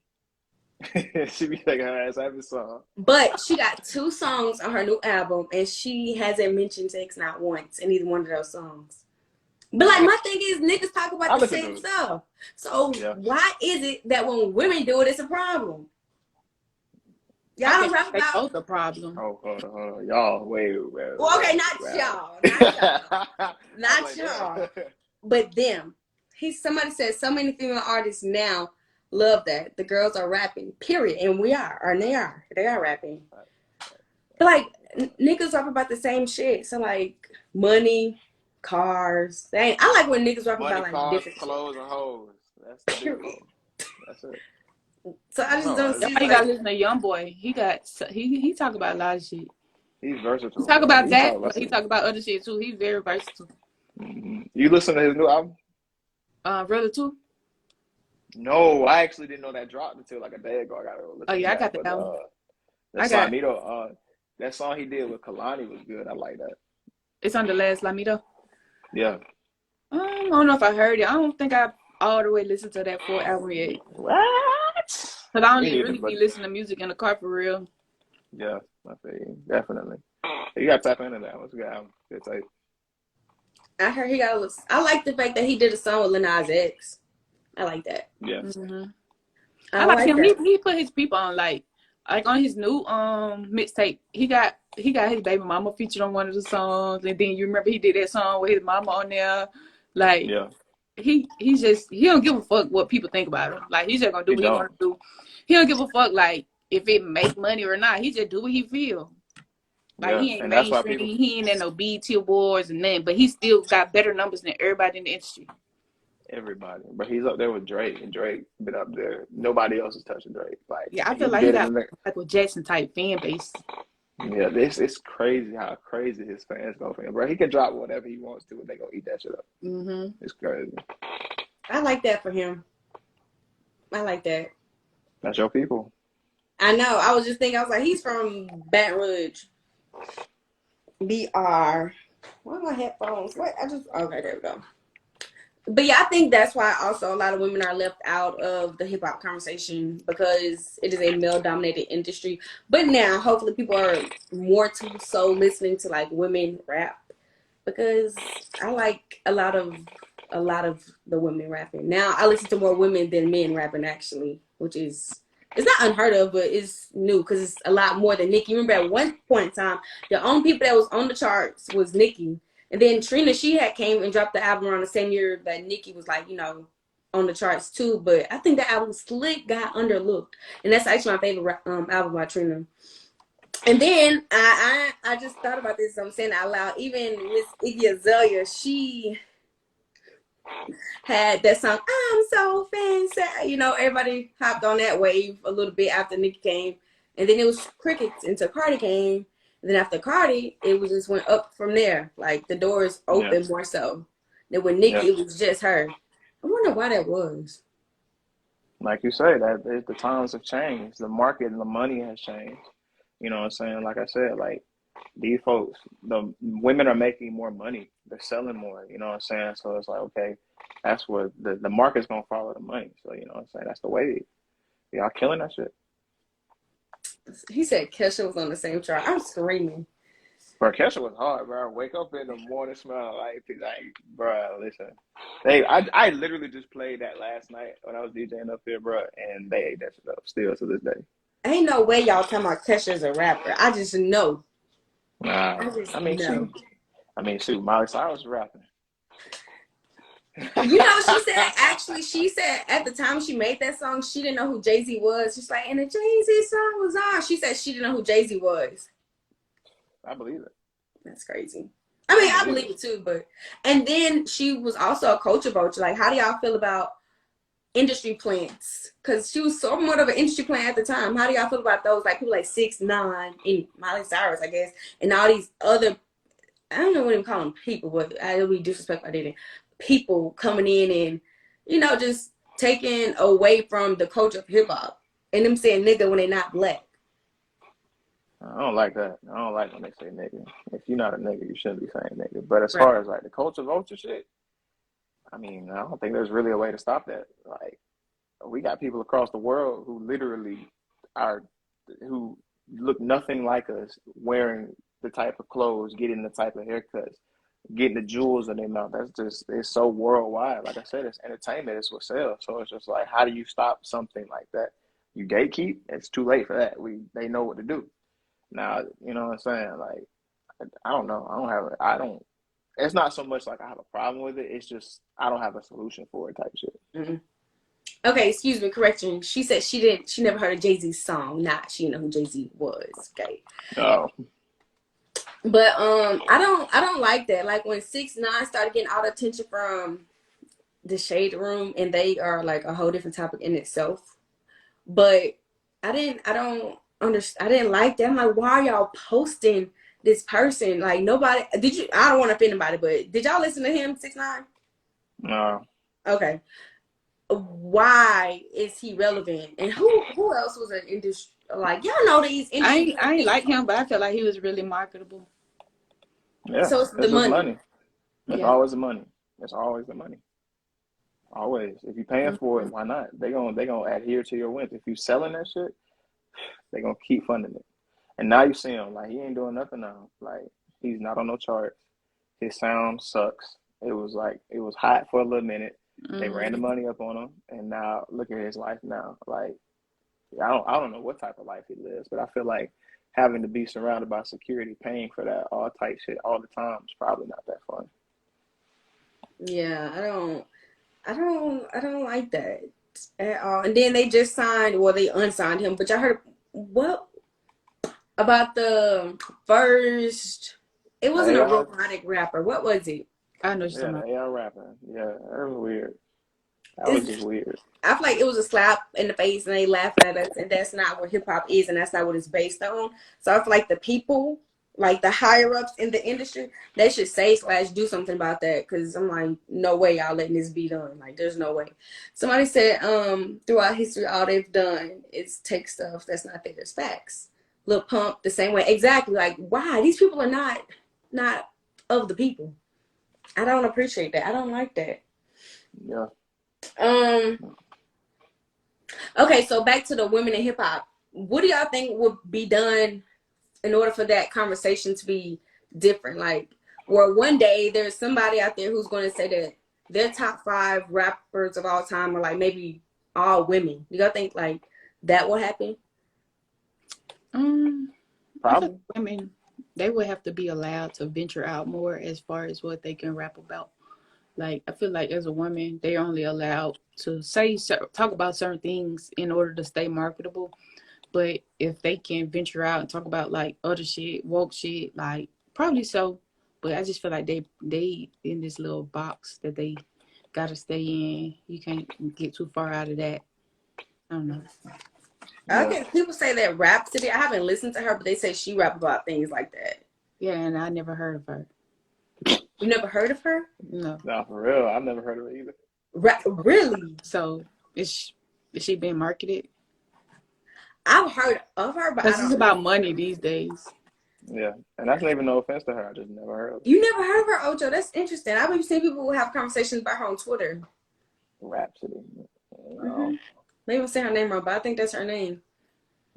B: She be shaking her ass every song.
A: But she got 2 songs on her new album, and she hasn't mentioned sex not once in either one of those songs. But like my thing is, niggas talk about
B: I
A: the
B: listen to
A: same
B: it.
A: stuff. So
B: Yeah.
A: why is it that when women do it, it's a problem? Y'all don't rap
C: They
A: about.
C: both the problem.
B: Oh, hold on. Y'all, wait.
A: Well, okay, not y'all, not y'all, but them. Somebody said so many female artists now love that the girls are rapping. Period, and we are, or they are rapping. But like niggas rap about the same shit. So like money, cars. I like when niggas rap
B: Money,
A: about like
B: cars,
A: different
B: clothes, and hoes. That's the
A: shit.
B: big
A: Period.
B: four. That's it.
A: So I just don't
C: That's
A: see
C: why you gotta
A: like
C: listen to Young Boy. He talk about a lot of shit.
B: He's
C: He
B: versatile,
C: talk
B: bro.
C: about
B: He talk
C: that,
B: about
C: but he
B: some.
C: talk about other shit too. He's very versatile.
B: You listen to his new album?
C: Brother too.
B: No, I actually didn't know that dropped until like a day ago. I gotta go
C: Oh
B: listen to
C: yeah, I
B: that.
C: got the
B: But
C: album.
B: the
C: I got
B: Slamito, that song he did with Kalani was good. I like that.
C: it's on the last Lamito.
B: Yeah.
C: I don't know if I heard it. I don't think I all the way listened to that full album yet.
B: What?
C: Cause I don't
B: Me
C: even
B: neither,
C: really
B: but
C: be listening to music in the car for real.
B: yeah, I feel you. Definitely. You gotta tap into that. What's a good album? Good tape.
A: I heard he got a. I like the fact that he did a song with Lil Nas X. I like that.
B: Yeah.
C: Mm-hmm.
A: I
C: I like
A: like
C: him.
A: that.
C: He put his people on like on his new mixtape. He got his baby mama featured on one of the songs, and then you remember he did that song with his mama on there. Like
B: Yeah.
C: he don't give a fuck what people think about him. Like he's just gonna do
B: He
C: what he
B: don't.
C: want to do. He don't give a fuck like if it make money or not. He just do what he feel. Like
B: Yeah.
C: he ain't
B: And that's why
C: mainstream.
B: people
C: He ain't in no BET awards and nothing, but he still got better numbers than everybody in the industry.
B: everybody. But he's up there with Drake, and Drake been up there. Nobody else is touching Drake. Like
C: Yeah, I
B: he
C: feel like he
B: did it
C: got
B: in the,
C: Michael Jackson type fan base.
B: yeah, it's crazy how crazy his fans go for him, bro. He can drop whatever he wants to, and they gonna eat that shit up.
C: Mm-hmm.
B: It's crazy.
A: I like that for him. I like that.
B: That's your people.
A: I know. I was just thinking. I was like, he's from Baton Rouge. BR. Where are my headphones? What? Okay, there we go. But yeah, I think that's why also a lot of women are left out of the hip hop conversation because it is a male dominated industry. But now, hopefully, people are more so listening to like women rap because I like a lot of the women rapping. Now I listen to more women than men rapping actually, which is it's not unheard of, but it's new because it's a lot more than Nicki. Remember at one point in time, the only people that was on the charts was Nicki. And then Trina, she had came and dropped the album around the same year that Nicki was like, on the charts too. But I think the album Slick got underlooked. And that's actually my favorite album by Trina. And then I just thought about this. So I'm saying it out loud. Even Miss Iggy Azalea, she had that song, I'm so fancy. Everybody hopped on that wave a little bit after Nicki came. And then it was crickets until Cardi came. And then after Cardi, it was just went up from there. Like the doors open more so. Then with Nicki, it was just her. I wonder why that was.
B: Like you say, that the times have changed. The market and the money has changed. You know what I'm saying? Like I said, like these folks, the women are making more money. They're selling more. You know what I'm saying? So it's like, okay, that's what the market's gonna follow the money. So you know what I'm saying? That's the way. Y'all killing that shit.
A: He said Kesha was on the same chart. I'm screaming.
B: Bro, Kesha was hard, bro. Wake up in the morning, smell like bro. Listen, I literally just played that last night when I was DJing up there, bro, and they ate that shit up still to this day.
A: Ain't no way y'all talking about Kesha's a rapper. I just know.
B: Nah, I mean, shoot, Miley Cyrus rapping.
A: You know, she said, actually, she said at the time she made that song, she didn't know who Jay-Z was. She's like, and the Jay-Z song was on. She said she didn't know who Jay-Z was.
B: I believe it.
A: That's crazy. I mean,
B: I
A: I
B: believe
A: believe
B: it.
A: it too, but and then she was also a culture vulture. Like, how do y'all feel about industry plants? Because she was somewhat of an industry plant at the time. How do y'all feel about those? Like people like 6ix9ine and Miley Cyrus, I guess, and all these other, I don't know what to call them people, but I would be disrespectful. I didn't. People coming in and, you know, just taking away from the culture of hip hop and them saying nigga when they're not black.
B: I don't like that. I don't like when they say nigga. If you're not a nigga, you shouldn't be saying nigga. But as
A: Right.
B: far as like the culture vulture shit, I mean, I don't think there's really a way to stop that. Like, we got people across the world who literally are, who look nothing like us, wearing the type of clothes, getting the type of haircuts, getting the jewels in their mouth. That's just, it's so worldwide. Like I said, it's entertainment, it's what sells. So it's just like, how do you stop something like that? You gatekeep, it's too late for that. They know what to do. Now, you know what I'm saying? Like, I don't know. I don't, it's not so much like I have a problem with it. It's just, I don't have a solution for it type shit.
A: Mm-hmm. Okay, excuse me, correction. She said she never heard a Jay-Z song. Not she didn't know who Jay-Z was. Okay.
B: No.
A: But I don't like that. Like when 6ix9ine started getting all the attention from the Shade Room, and they are like a whole different topic in itself. But I don't understand. I didn't like that. I'm like, why are y'all posting this person? Like nobody did you. I don't want to offend anybody, but did y'all listen to him 6ix9ine?
B: No.
A: Okay. Why is he relevant? And who else was an industry? Like y'all know these industry.
C: I ain't like him, but I feel like he was really marketable.
B: Yeah,
A: So it's the
B: it's just
A: money.
B: money. It's
C: Yeah.
B: always the money. It's always the money. Always. If you're paying for it, why not? They gonna adhere to your wins. If you selling that shit, they gonna keep funding it. And now you see him, like he ain't doing nothing now. Like he's not on no charts. His sound sucks. It was hot for a little minute. They ran the money up on him, and now look at his life now. Like I don't know what type of life he lives, but I feel like having to be surrounded by security, paying for that all type shit all the time is probably not that fun.
A: Yeah, I don't like that at all. And then they just signed, well, they unsigned him. But y'all heard what about the first? It
B: The
A: wasn't a
B: AI,
A: robotic rapper. What was it?
C: I know what you're
B: yeah,
C: talking
B: the
C: about.
B: AI rapping, yeah, that was weird. That was
A: It's,
B: just weird.
A: I feel like it was a slap in the face, and they laughing at us, and that's not what hip hop is, and that's not what it's based on. So I feel like the people, like the higher ups in the industry, they should say / do something about that. Because I'm like, no way y'all letting this be done. Like, there's no way. Somebody said, throughout history, all they've done is take stuff that's not theirs. Facts. Lil Pump, the same way. Exactly. Like, why these people are not of the people. I don't appreciate that. I don't like that.
B: Yeah.
A: Um. Okay, so back to the women in hip hop. What do y'all think would be done in order for that conversation to be different? Like, where one day there's somebody out there who's going to say that their top 5 rappers of all time are like maybe all women. Do y'all think like that will happen?
C: I feel
B: Probably.
C: like women, they would have to be allowed to venture out more as far as what they can rap about. Like I feel like as a woman, they're only allowed to talk about certain things in order to stay marketable. But if they can venture out and talk about like other shit, woke shit, like probably so. But I just feel like they in this little box that they gotta stay in. You can't get too far out of that. I don't know.
B: Yeah.
A: Okay, people say that Rhapsody. I haven't listened to her, but they say she rap about things like that.
C: Yeah, and I never heard of her.
A: You never heard of her?
C: No.
B: No, for real. I've never heard of it either.
A: Really?
C: So is she being marketed?
A: I've heard of her, but I
C: Because it's
A: don't
C: about
A: listen to
C: money
A: her.
C: these days.
B: Yeah. And that's not even no offense to her. I just never heard of it.
A: You never heard of her, Ocho? That's interesting. I've been seeing people who have conversations about her on Twitter.
B: Rhapsody.
A: Mm-hmm.
B: No.
A: Maybe I'm saying her name wrong, but I think that's her name.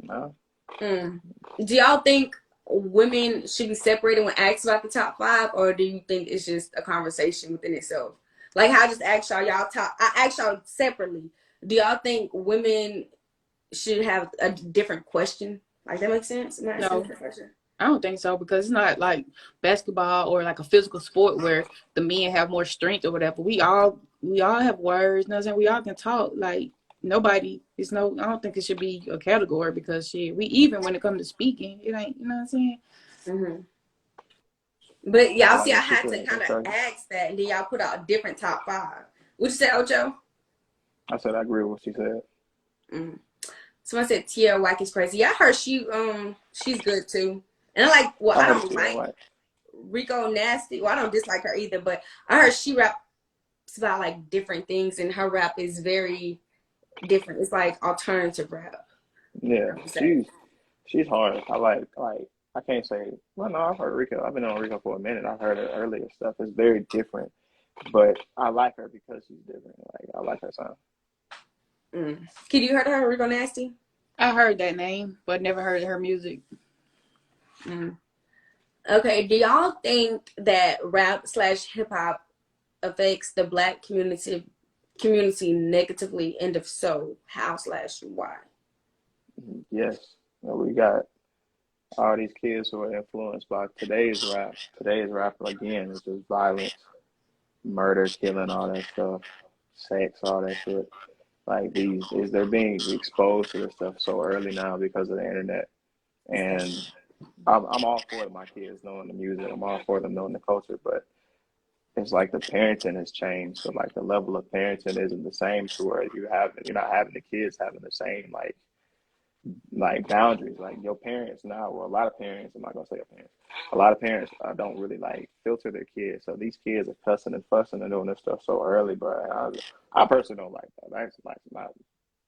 B: No.
A: Mm. Do y'all think women should be separated when asked about the top 5, or do you think it's just a conversation within itself? Like how I just asked y'all top. I asked y'all separately. Do y'all think women should have a different question? Like that makes sense? Am I asking a
C: No,
A: different question?
C: I don't think so because it's not like basketball or like a physical sport where the men have more strength or whatever. We all have words. You know what I'm saying? We all can talk. Like nobody is no. I don't think it should be a category because shit, we even when it comes to speaking, it ain't. You know what I'm saying?
A: Hmm. But
B: I
A: y'all
B: like
A: see, I
B: what she
A: had to
B: said.
A: kind
B: That's
A: of
B: right.
A: ask that, and then y'all put out a different top five. What you say, Ocho?
B: I said I agree with what she said.
A: Mm. Someone said Tierra Whack is crazy. Yeah, I heard she's good too. And I like, well,
B: I
A: I
B: heard of
A: don't
B: Tierra
A: like
B: Whack.
A: Rico Nasty. Well, I don't dislike her either, but I heard she raps about like different things, and her rap is very different. It's like alternative rap,
B: Yeah,
A: I would say.
B: she's hard. I like I can't say well no, I've heard Rico. I've been on Rico for a minute. I've heard her earlier stuff. It's very different. But I like her because she's different. Like I like her sound.
A: Mm. Kid, you heard of her, Rico Nasty?
C: I heard that name, but never heard her music.
A: Mm. Okay, do y'all think that rap slash hip hop affects the black community negatively? And if so, how slash why?
B: Yes. We got all these kids who are influenced by today's rap. Today's rap again is just violence, murder, killing, all that stuff, sex, all that shit. Like these is they're being exposed to this stuff so early now because of the internet. And I'm all for my kids knowing the music. I'm all for them knowing the culture, but it's like the parenting has changed. So like the level of parenting isn't the same to where you're not having the kids having the same like boundaries. Like your parents now, well, a lot of parents, I'm not gonna say your parents, a lot of parents don't really like filter their kids. So these kids are cussing and fussing and doing this stuff so early. But I personally don't like that. That's like not,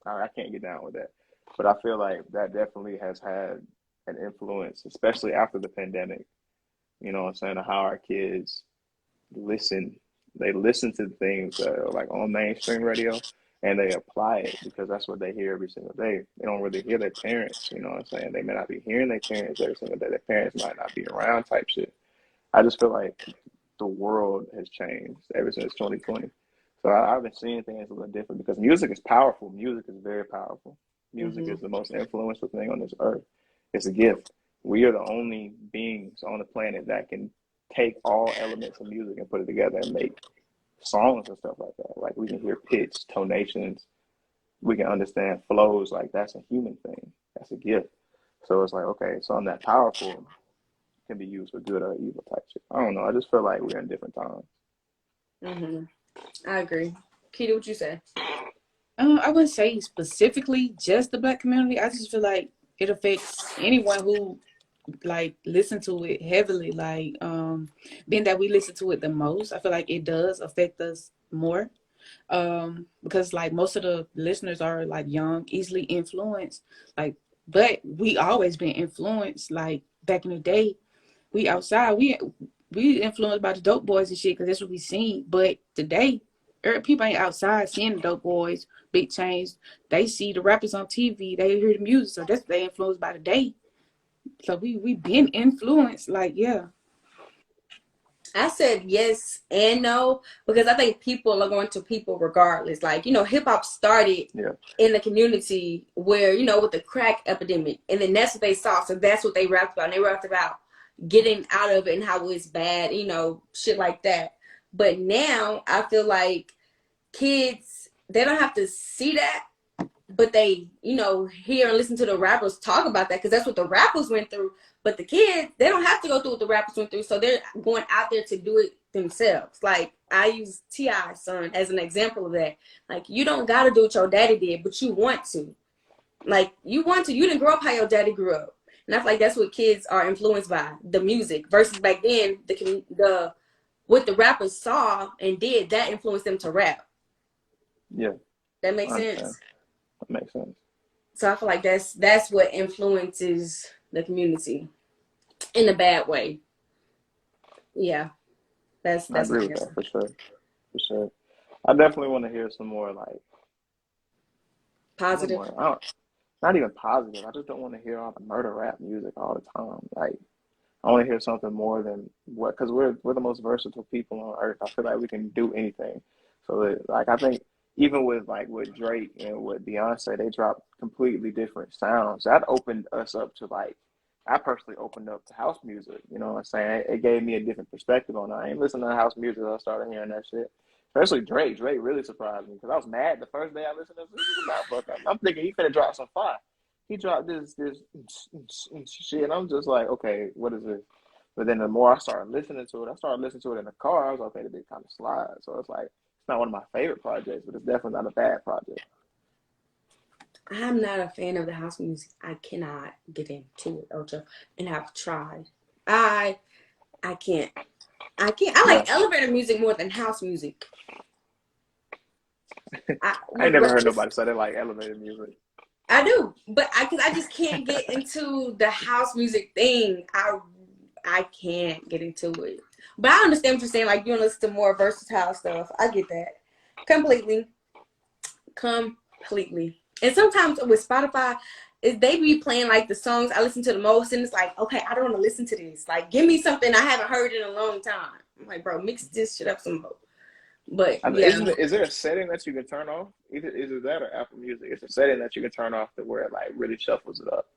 B: I can't get down with that. But I feel like that definitely has had an influence, especially after the pandemic. You know what I'm saying? Of how our kids listen. They listen to things that are like on mainstream radio and they apply it because that's what they hear every single day. They don't really hear their parents, you know what I'm saying? They may not be hearing their parents every single day. Their parents might not be around type shit. I just feel like the world has changed ever since 2020. So I've been seeing things a little different because music is powerful. Music is very powerful. Music
A: Mm-hmm.
B: is the most influential thing on this earth. It's a gift. We are the only beings on the planet that can take all elements of music and put it together and make songs and stuff like that. Like we can hear pitch, tonations, we can understand flows. Like that's a human thing. That's a gift. So it's like, okay, something that powerful can be used for good or evil type shit. I don't know. I just feel like we're in different times.
A: Mm-hmm. I agree. Kitty, what you say?
C: I wouldn't say specifically just the black community. I just feel like it affects anyone who like listen to it heavily. Like being that we listen to it the most, I feel like it does affect us more. Because like most of the listeners are like young, easily influenced. Like, but we always been influenced. Like back in the day, we outside, we influenced by the dope boys and shit because that's what we seen. But today, people ain't outside seeing the dope boys, big chains. They see the rappers on TV, they hear the music, so that's what they influenced by today. So we been influenced, like yeah.
A: I said yes and no because I think people are going to people regardless. Like, hip hop started
B: Yeah.
A: in the community where, with the crack epidemic. And then that's what they saw. So that's what they rapped about. And they rapped about getting out of it and how it's bad, shit like that. But now I feel like kids, they don't have to see that, but they, hear and listen to the rappers talk about that because that's what the rappers went through. But the kids, they don't have to go through what the rappers went through, so they're going out there to do it themselves. Like I use T.I.'s son as an example of that. Like you don't gotta do what your daddy did, but you want to. Like you want to. You didn't grow up how your daddy grew up, and I feel like that's what kids are influenced by, the music. Versus back then, the what the rappers saw and did that influenced them to rap.
B: Yeah.
A: That
B: I
A: makes
B: understand.
A: sense.
B: That makes sense.
A: So I feel like that's what influences the community in a bad way. Yeah,
B: I
A: that's
B: agree
A: my
B: with that
A: answer.
B: for sure. For sure. I definitely want to hear some more like what
A: Positive.
B: more. I don't, not even positive. I just don't want to hear all the murder rap music all the time. Like I want to hear something more than what, because we're the most versatile people on earth. I feel like we can do anything. So that, like I think even with like with Drake and with Beyonce, they dropped completely different sounds. That opened us up to like I personally opened up to house music. You know what I'm saying? It gave me a different perspective on it. I ain't listening to house music. I started hearing that shit. Especially Drake. Drake really surprised me because I was mad the first day I listened to this. I'm thinking he finna drop some fire. He dropped this shit, and I'm just like, okay, what is this? But then the more I started listening to it, I started listening to it in the car. I was like, okay, the bit kind of slide. So it's like it's not one of my favorite projects, but it's definitely not a bad project.
A: I'm not a fan of the house music. I cannot get into it, Ocho, and I've tried. I I can't. I can't. I
B: Yeah,
A: like elevator music more than house music. I
B: I ain't never
A: like
B: heard nobody say they like elevator music.
A: I do, but I just can't get into the house music thing. I can't get into it. But I understand what you're saying. Like you want to listen to more versatile stuff. I get that completely, completely. And sometimes with Spotify, they be playing like the songs I listen to the most, and it's like, okay, I don't want to listen to this. Like, give me something I haven't heard in a long time. I'm like, bro, mix this shit up some more. But yeah,
B: Is there a setting that you can turn off? Either is it that or Apple Music? It's a setting that you can turn off to where it like really shuffles it up.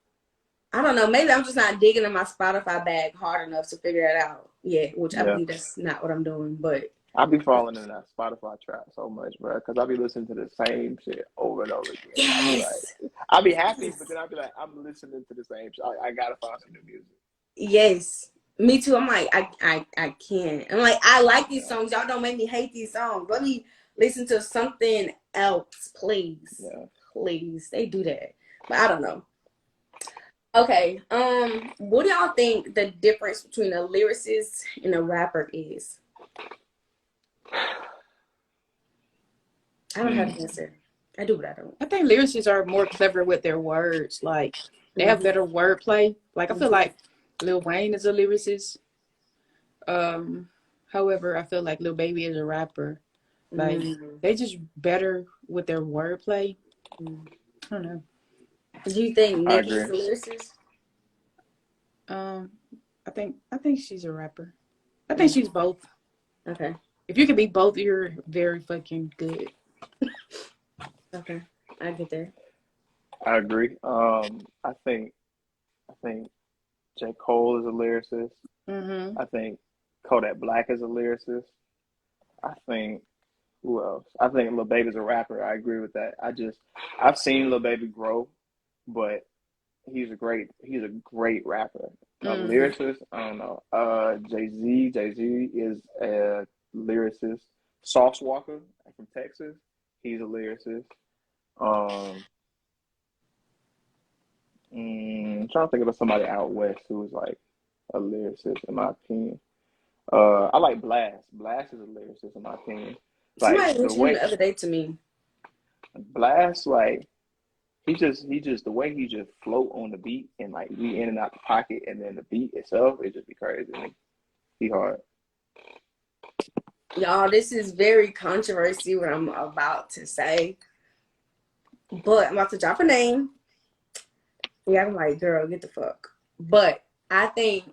A: I don't know. Maybe I'm just not digging in my Spotify bag hard enough to figure it out. Yeah, which I
B: Yeah,
A: believe that's not what I'm doing. But
B: I be falling in that Spotify trap so much, bro, because I be listening to the same shit over and over again. And I be
A: yes,
B: like, I be happy, but
A: yes,
B: then I be like, I'm listening to the same shit. I gotta find some new music.
A: yes. Me too. I'm like, I can't. I'm like, I like these
B: Yeah,
A: songs. Y'all don't make me hate these songs. Let me listen to something else, please.
B: yeah.
A: Please. They do that. But I don't know. Okay. What do y'all think the difference between a lyricist and a rapper is? I don't have
B: Hmm.
A: an answer. I do, but I don't.
C: I think lyricists are more clever with their words. Like they have
A: Mm-hmm.
C: better wordplay. Like I feel like Lil Wayne is a lyricist. Um, However, I feel like Lil Baby is a rapper. Like
A: Mm-hmm.
C: they just better with their wordplay.
A: Mm-hmm.
C: I don't know.
A: Do you think
B: I
A: Nicki is
B: agree.
A: a lyricist?
C: Um, I think she's a rapper. I think
A: Mm,
C: she's both.
A: okay.
C: If you can be both, you're very fucking good.
A: Okay. I get there.
B: I agree. I think J. Cole is a lyricist.
C: Mm-hmm.
B: I think Kodak Black is a lyricist. I think who else? I think Lil Baby's a rapper. I agree with that. I've seen Lil Baby grow, but he's a great rapper. A
C: Mm-hmm.
B: lyricist, I don't know. Jay Z is a lyricist. Sauce Walker from Texas, he's a lyricist. Um, I'm trying to think of somebody out west who's like a lyricist in my opinion. I like Blast. Blast is a lyricist in my opinion. Like
A: Somebody
B: the
A: mentioned him
B: way
A: the other day to me.
B: Blast, like he just the way he just float on the beat and like be in and out the pocket, and then the beat itself, it just be crazy. He hard.
A: Y'all, this is very controversial what I'm about to say, but I'm about to drop a name. Yeah, I'm like, girl, get the fuck. But I think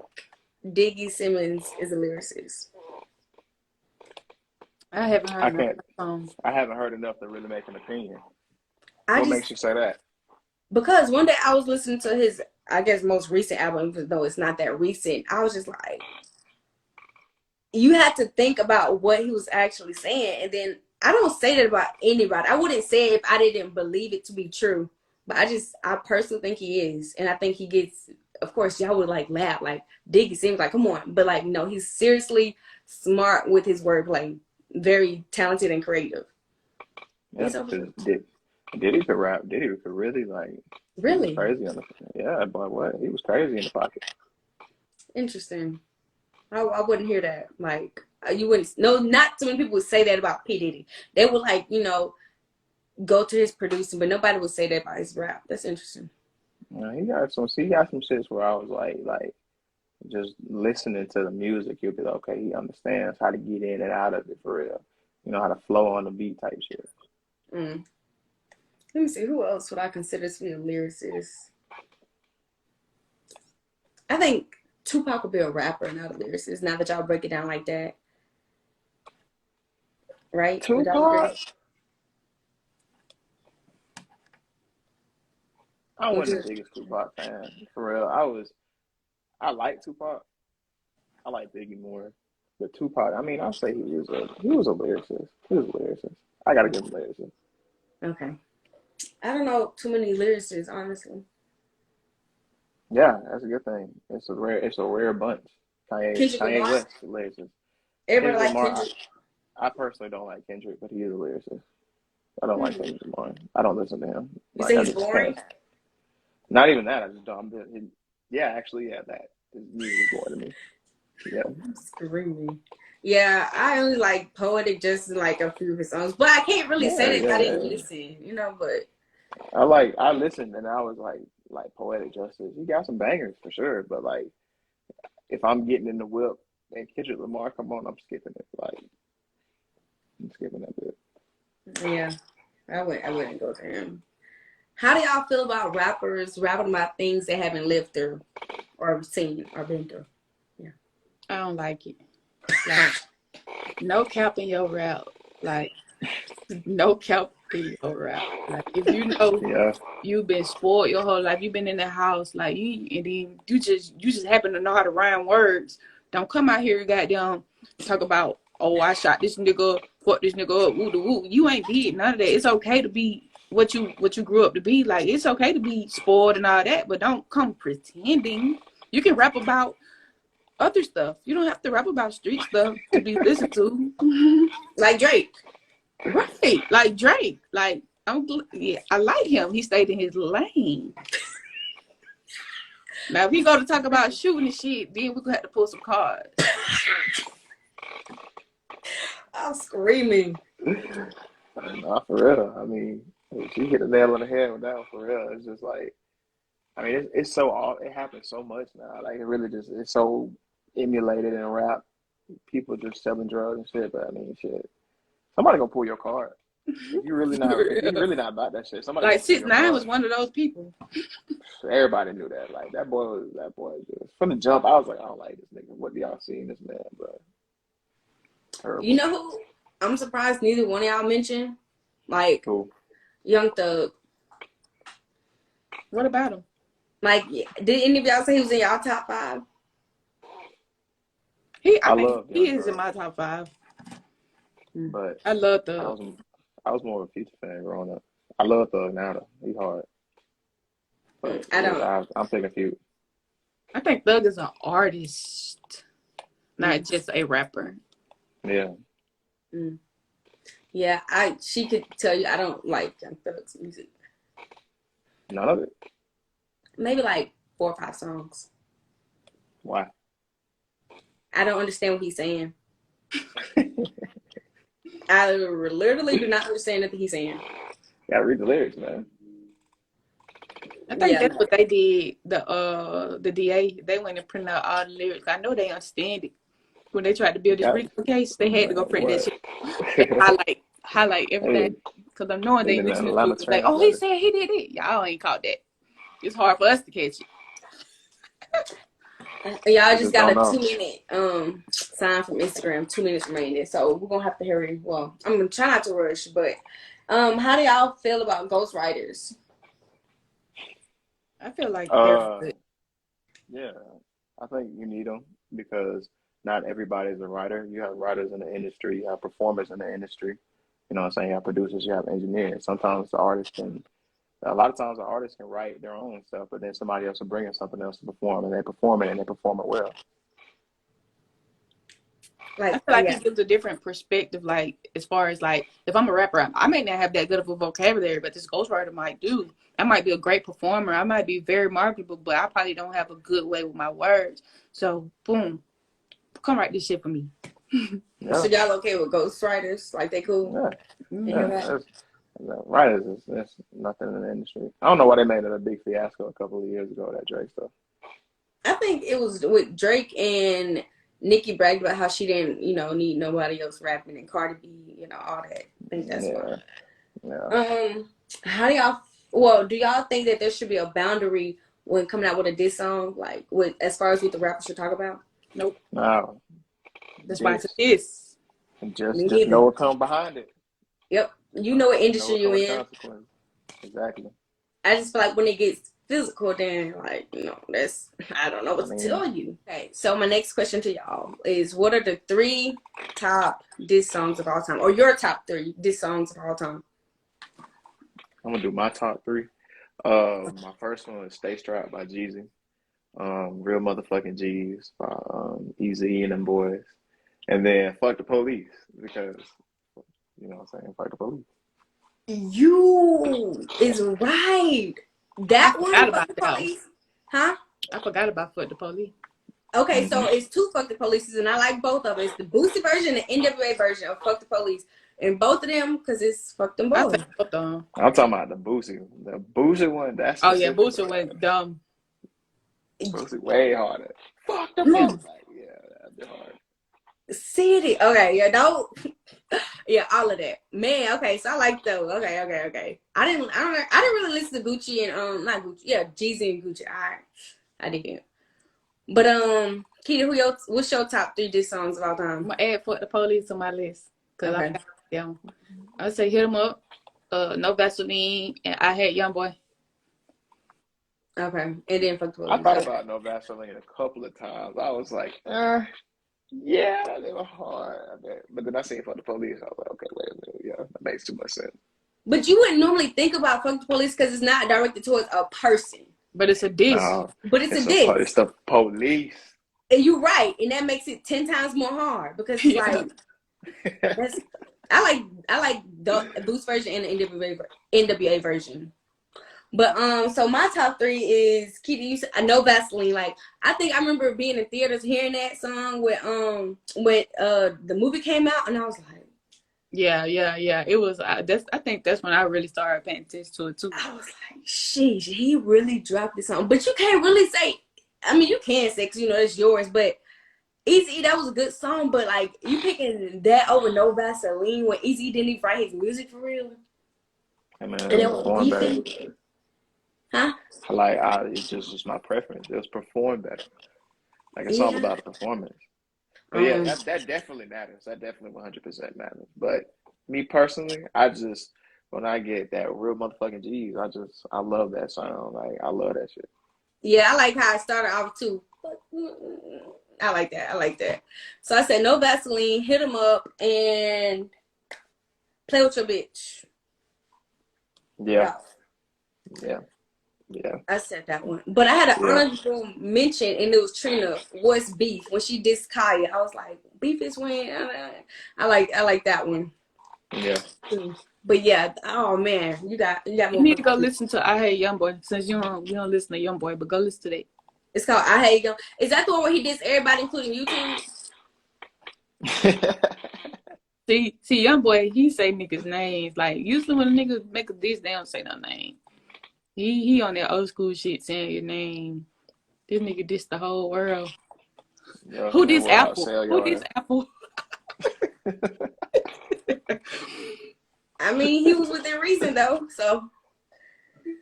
A: Diggy Simmons is a lyricist.
C: I haven't heard
B: I
C: none
B: can't.
C: of the songs.
B: I haven't heard enough to really make an opinion.
A: I
B: What
A: just
B: makes you say that?
A: because one day I was listening to his, I guess, most recent album, even though it's not that recent. I was just like, you have to think about what he was actually saying. And then I don't say that about anybody. I wouldn't say it if I didn't believe it to be true. But I personally think he is. And I think he gets, of course, y'all would like laugh. Like, Diggy seems like, come on. But like, no, he's seriously smart with his wordplay. Very talented and creative.
B: Yeah,
A: He's over.
B: because Diddy could rap. Diddy could really like. He was
A: Really
B: crazy on the. Yeah, but what? He was crazy in the pocket.
A: interesting. I wouldn't hear that. Like, you wouldn't, no, not too many people would say that about P. Diddy. They would like, go to his producing, but nobody would say that about his rap. That's interesting.
B: He got some. He got some shits where I was like just listening to the music. You'll be like, okay, he understands how to get in and out of it for real. You know how to flow on the beat type shit.
A: Mm. Let me see. Who else would I consider to be a lyricist? I think Tupac would be a rapper, not a lyricist. Now that y'all break it down like that, right? Would y'all agree?
B: Tupac, I
A: Would
B: wasn't
A: you?
B: the biggest Tupac fan for real. I was. I like Tupac. I like Biggie more. But Tupac, I mean, I'll say he was a lyricist. He was a lyricist. I gotta give him lyricist.
A: Okay. I don't know too many lyricists, honestly.
B: Yeah, that's a good thing. It's a rare bunch.
A: Kendrick
B: Kanye
A: Lamar.
B: West is a lyricist.
A: Everybody
B: Kendrick
A: like
B: Lamar,
A: Kendrick.
B: I personally don't like Kendrick, but he is a lyricist. I don't like
A: Hmm.
B: Kendrick Lamar. I don't listen to him.
A: You
B: Like
A: say
B: I
A: he's
B: just
A: boring?
B: can't. Not even that. I just don't. Yeah, actually, yeah, that his music is boring to me. Yeah,
A: I'm screaming. Yeah, I only like Poetic Justice, like a few of his songs, but I can't really
B: yeah,
A: say that I
B: yeah.
A: didn't listen, But
B: I listened and I was like Poetic Justice. He got some bangers for sure, but like if I'm getting in the whip and Kendrick Lamar come on, I'm skipping it. Like I'm skipping that bit.
A: yeah, I wouldn't go to him. How do y'all feel about rappers rapping about things they haven't lived through or seen or been through? Yeah,
C: I don't like it. Like, no cap in your rap. Like, no cap in your rap. Like, if you know
B: Yeah,
C: you've been spoiled your whole life, you've been in the house, like and then you just happen to know how to rhyme words. Don't come out here, goddamn, talk about, oh, I shot this nigga, fuck this nigga up, woo the woo. You ain't did none of that. It's okay to be what you grew up to be. Like, it's okay to be spoiled and all that, but don't come pretending. You can rap about other stuff. You don't have to rap about street stuff to be listened to.
A: like Drake.
C: Right, like Drake. Like, I like him. He stayed in his lane. Now, if he go to talk about shooting and shit, then we gonna have to pull some cards.
A: I'm screaming.
B: nah, for real. I mean, she hit the nail on the head with that one, for real. It's just like, I mean, it's so all it happens so much now. Like it really just it's so emulated in rap. People just selling drugs and shit. But I mean, shit. Somebody gonna pull your card. If you really not about that shit, somebody
C: Like,
B: gonna pull your
C: 6ix9ine was
B: card.
C: one of those people.
B: Everybody knew that. Like that boy just from the jump. I was like, I don't like this nigga. What do y'all see in this man, bro?
A: You
B: Terrible.
A: know who? I'm surprised neither one of y'all mentioned. Like
B: Cool.
A: Young Thug.
C: What about him?
A: Like, did any of y'all say he was in y'all top 5?
C: I
B: I
C: think
B: love
C: he
B: Young
C: is in
B: Thug,
C: my top 5.
B: but
C: I love
B: I
C: Thug.
B: was I was more of a Future fan growing up. I love Thug now though. He's hard, but
A: I don't.
B: I'm thinking Future.
C: I think Thug is an artist, not just a rapper.
B: Yeah.
A: Mm. Yeah, she could tell you I don't like Young Thug's music.
B: None of it.
A: Maybe like 4 or 5 songs.
B: Why?
A: I don't understand what he's saying. I literally do not understand nothing he's saying.
B: Gotta read the lyrics, man.
C: I think
A: Yeah,
C: that's
A: no.
C: what they did. The DA, they went and printed out all the lyrics. I know they understand it. When they tried to build this
B: Got
C: RICO case, they had to go
B: man,
C: print that
B: what?
C: shit and highlight
B: Hey,
C: everything. Because I'm knowing
B: they
C: they
B: did an
C: listening to
B: Atlanta
C: it. It's like, oh, he
B: translator.
C: said he did it. Y'all ain't caught that. It's hard for us to catch it.
A: Y'all
B: They
A: just
B: just
A: got
B: don't
A: a
B: know.
A: 2-minute sign from Instagram. 2 minutes remaining, so we're gonna have to hurry. Well, I'm gonna try not to rush, but how do y'all feel about ghostwriters?
C: I feel like they're
B: Uh,
C: good.
B: yeah, I think you need them because not everybody's a writer. You have writers in the industry, you have performers in the industry. You know what I'm saying? You have producers, you have engineers. A lot of times the artist can write their own stuff, but then somebody else will bring in something else to perform, and they perform it and they perform it well.
C: I
A: Like,
C: feel like
A: yeah,
C: it gives a different perspective. Like, as far as like, if I'm a rapper, I may not have that good of a vocabulary, but this ghostwriter might do. I might be a great performer. I might be very marketable, but I probably don't have a good way with my words. So, boom, come write this shit for me.
A: so
B: Yeah,
A: y'all okay with ghostwriters? Like, they cool?
B: yeah,
A: You hear
B: yeah.
C: Mm-hmm.
A: that?
B: Writers is that's nothing in the industry. I don't know why they made it a big fiasco a couple of years ago, that Drake stuff.
A: I think it was with Drake and Nicki bragged about how she didn't, need nobody else rapping and Cardi B, all that. I think that's why.
B: Yeah, yeah.
A: How do y'all? Well, do y'all think that there should be a boundary when coming out with a diss song, like with as far as what the rapper should talk about?
C: Nope.
B: No,
C: That's why it's a
B: just
C: diss.
A: Me
B: just know
A: neither.
B: what comes behind it.
A: Yep. You know what
B: Know
A: industry
B: what
A: you
B: come with the
A: in.
B: consequences. Exactly.
A: I just feel like when it gets physical, then like, that's, I don't know
B: I
A: what to
B: mean,
A: tell you. Okay, so my next question to y'all is, what are the 3 top diss songs of all time, or your top 3 diss songs of all time?
B: I'm gonna do my top 3. My first one is "Stay Strapped" by Jeezy. Real motherfucking G's by Eazy and them boys. And then "Fuck the Police" because you know what I'm saying, fuck the police.
A: You is right.
C: I
A: That one,
C: forgot
A: Fuck
C: about
A: the
C: that one.
A: Police, huh?
C: I forgot about Foot the Police.
A: Okay,
B: Hmm
A: so it's 2 Fuck the Polices, and I like both of them. It's the Boosie version and NWA version of Fuck the Police. And both of them, because it's Fuck them
C: I
A: boys.
C: think both of them.
B: I'm talking about the Boosie. The Boosie one, that's
C: Oh yeah,
B: specific.
C: Boosie went dumb.
B: Boosie way harder. Fuck the police. Like, yeah, that'd be hard.
A: City. Okay, yeah, don't. Yeah, all of that. Man, okay, so I like those. Okay. I didn't really listen to Gucci and not Gucci. Yeah, Jeezy and Gucci. I didn't. But Keita, what's your top 3 diss songs of all
C: I'm
A: time?
C: gonna add Foot the Police to my list because I
A: Okay.
C: forgot them. I say Hit 'Em Up, No Vaseline, and I Had Young Boy.
A: Okay. And then Fuck the
B: I
A: Police.
B: thought
A: Okay.
B: about No Vaseline a couple of times. I was like, yeah, they were hard. But then I seen "Fuck the Police." I was like, okay, wait a minute. Yeah, that makes too much sense.
A: But you wouldn't normally think about Fuck the Police because it's not directed towards a person.
C: But it's a diss.
B: No,
A: But it's a
B: it's
A: diss.
B: the police.
A: And you're right. And that makes it 10 times more hard because it's
C: Yeah.
A: like, that's, I like the Boost version and the NWA version. But so my top 3 is Keita. You said No Vaseline. Like, I think I remember being in theaters hearing that song when the movie came out, and I was like,
C: Yeah. It was. I think that's when I really started paying attention to it too.
A: I was like, sheesh, he really dropped this song. But you can't really say. I mean, you can say because it's yours, but Easy, that was a good song. But like, you picking that over No Vaseline when Easy didn't even write his music for real,
B: I mean,
A: and
B: it
A: then
B: was
A: was
B: performed better.
A: beefing, huh?
B: Like, it just was my preference. It was performed better. Like, it's all
A: Yeah.
B: about the performance. But yeah,
A: Um,
B: that definitely matters. That definitely 100% matters. But me personally, I just when I get that real motherfucking G's, I love that sound. Like, I love that shit.
A: yeah, I like how it started off too. I like that. I like that. So I said No Vaseline, Hit 'Em Up, and Play with Your Bitch.
B: Yeah,
A: Yeah,
B: yeah.
A: I said that one. But I had an
B: Yeah.
A: honorable mention, and it was Trina. What's Beef? When she dissed Kaya, I was like, Beef is when I like that one.
B: Yeah.
A: But yeah, oh man, you got
C: You
A: more.
C: need to go listen to I Hate Young Boy since you don't listen to Young Boy, but go listen to that.
A: It's called I Hate You. Is that the one where he dissed everybody, including YouTube?
C: See, Young Boy, he say niggas' names. Like, usually when a nigga make a diss, they don't say no name. He on that old school shit saying your name. This nigga diss the whole world.
B: Yeah,
C: Who
B: they
C: diss
B: will
C: Apple?
B: outsell
C: Who
B: your
C: diss
B: ass.
C: Apple?
A: I mean, he was within reason though, so.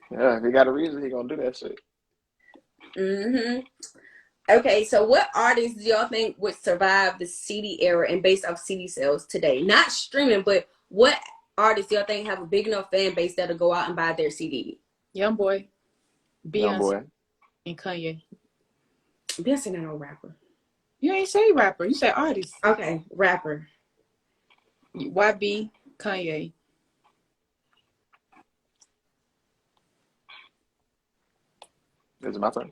B: Yeah, if he got a reason, he gonna do that shit.
A: Okay, so what artists do y'all think would survive the CD era and based off CD sales today? Not streaming, but what artists do y'all think have a big enough fan base that'll go out and buy their CD?
C: Young Boy,
B: Young
C: Beyonce,
B: boy.
C: and Kanye.
A: Beyonce not no rapper.
C: You ain't say rapper. You say artist.
A: Okay, rapper.
C: YB, Kanye.
B: Is it my turn?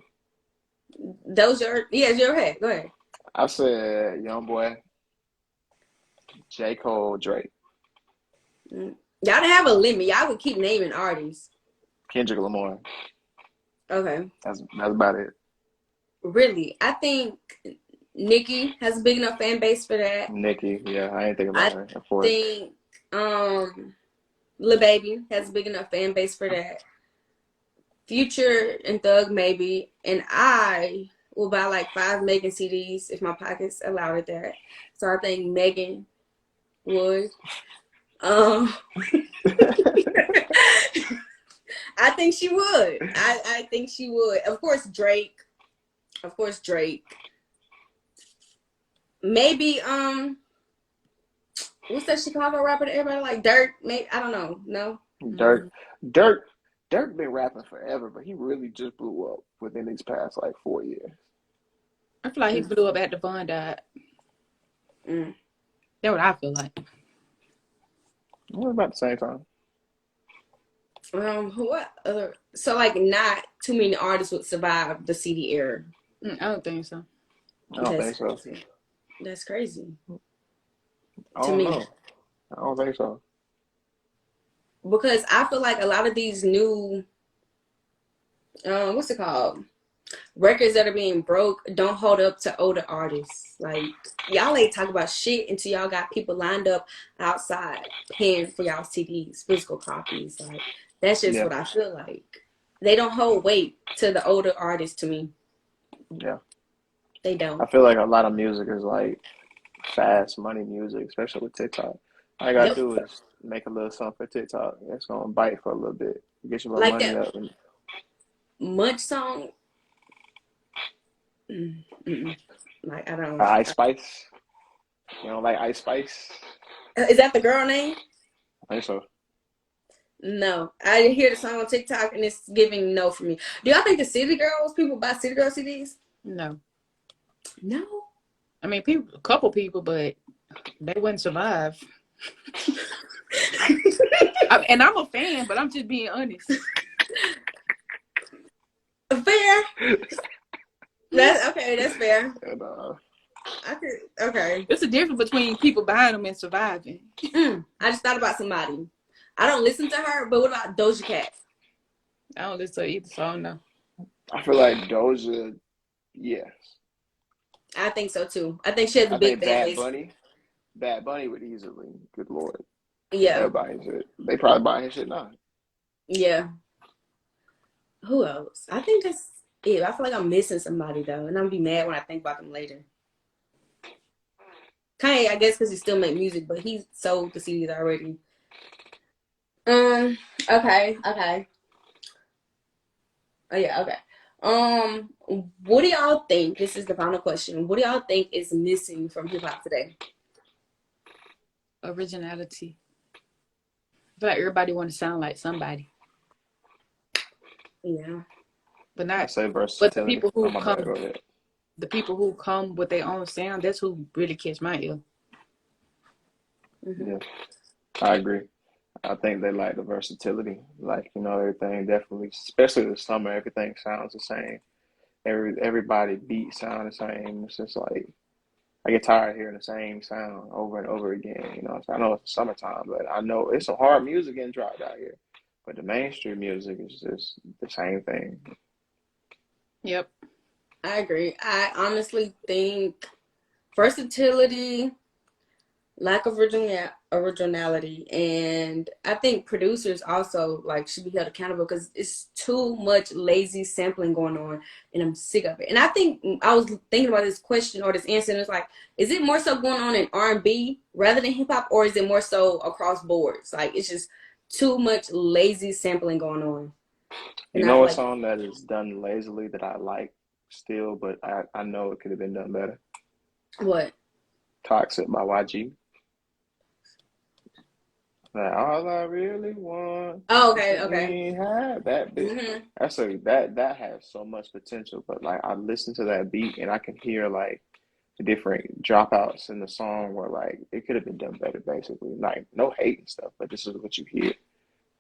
A: Those it's your head. Go ahead.
B: I said Young Boy, J. Cole, Drake,
A: Y'all didn't have a limit. Y'all would keep naming artists.
B: Kendrick Lamar.
A: Okay.
B: That's about it.
A: Really? I think Nicki has a big enough fan base for that.
B: Nicki, yeah, I ain't thinking about her. Of
A: I
B: course.
A: think Lil Baby has a big enough fan base for that. Future and Thug maybe, and I will buy like 5 Megan CDs if my pockets allowed it that. So I think Megan would. I think she would. I think she would. Of course, Drake. Maybe what's that Chicago rapper that everybody like? Dirk? Maybe I don't know. No.
B: Dirk Dirk been rapping forever, but he really just blew up within these past like 4 years.
C: I feel like he blew up after Von died.
A: Mm.
C: That's what I feel like.
B: What about the same time?
A: What other? So like, not too many artists would survive the CD era.
C: I don't think so.
B: I don't think so.
A: Crazy. That's crazy.
B: I
A: To
B: don't
A: me.
B: know. I don't think so.
A: Because I feel like a lot of these new, what's it called? Records that are being broke don't hold up to older artists. Like, y'all ain't talk about shit until y'all got people lined up outside paying for y'all CDs, physical copies. Like, that's just
B: Yeah.
A: what I feel like. They don't hold weight to the older artists to me.
B: Yeah.
A: They don't.
B: I feel like a lot of music is like fast money music, especially with TikTok. All you gotta
A: Yep.
B: do is make a little something for TikTok. It's gonna bite for a little bit. Get your little
A: Like
B: money
A: that
B: up. And
A: Munch song. Like, I don't.
B: Ice Spice. You know, like Ice Spice.
A: Is that the girl name?
B: I think so.
A: No, I didn't hear the song on TikTok, and it's giving no for me. Do y'all think the City Girls people buy City Girl CDs?
C: No.
A: No.
C: I mean, people, a couple people, but they wouldn't survive. And I'm a fan, but I'm just being honest.
A: Fair. That's okay. That's fair.
B: And,
A: I could. Okay.
C: There's a difference between people buying them and surviving.
A: I just thought about somebody. I don't listen to her, but what about Doja Cat?
C: I don't listen to either, so I don't know.
B: I feel like Doja, yes.
A: I think so too. I think she has a
B: I
A: big
B: think
A: fan base.
B: Bad Bunny would easily. Good Lord.
A: Yeah.
B: Everybody shit. They probably buy his shit now.
A: Yeah. Who else? I think that's it. I feel like I'm missing somebody though, and I'm gonna be mad when I think about them later. Kanye, I guess, because he still make music, but he sold the CDs already. Okay. Oh yeah, okay. What do y'all think? This is the final question. What do y'all think is missing from hip hop today?
C: Originality. I feel like everybody want to sound like somebody,
A: Yeah.
C: but
B: I
C: not.
B: say
C: But
B: versatility.
C: the people who
B: Oh, my bad, go
C: come,
B: ahead.
C: the people who come with their own sound, that's who really catch my ear.
A: Mm-hmm.
B: Yeah, I agree. I think they like the versatility. Like, you know, everything definitely, especially the summer, everything sounds the same. Everybody beat sound the same. It's just like I get tired of hearing the same sound over and over again. You know, so I know it's summertime, but I know it's some hard music getting dropped out here. But the mainstream music is just the same thing.
C: Yep.
A: I agree. I honestly think versatility, lack of originality, and I think producers also like should be held accountable because it's too much lazy sampling going on, and I'm sick of it. And I think I was thinking about this question or this answer, and it's like, is it more so going on in R&B rather than hip hop, or is it more so across boards? Like, it's just too much lazy sampling going on.
B: You
A: And
B: know
A: I
B: what
A: like,
B: song that is done lazily that I like still, but I know it could have been done better?
A: what?
B: Toxic by YG. Like, all I really want
A: Oh,
B: is
A: okay,
B: to
A: okay.
B: be had. That bitch.
A: Mm-hmm.
B: That has so much potential, but like I listen to that beat and I can hear like the different dropouts in the song where like it could have been done better basically. Like no hate and stuff, but this is what you hear.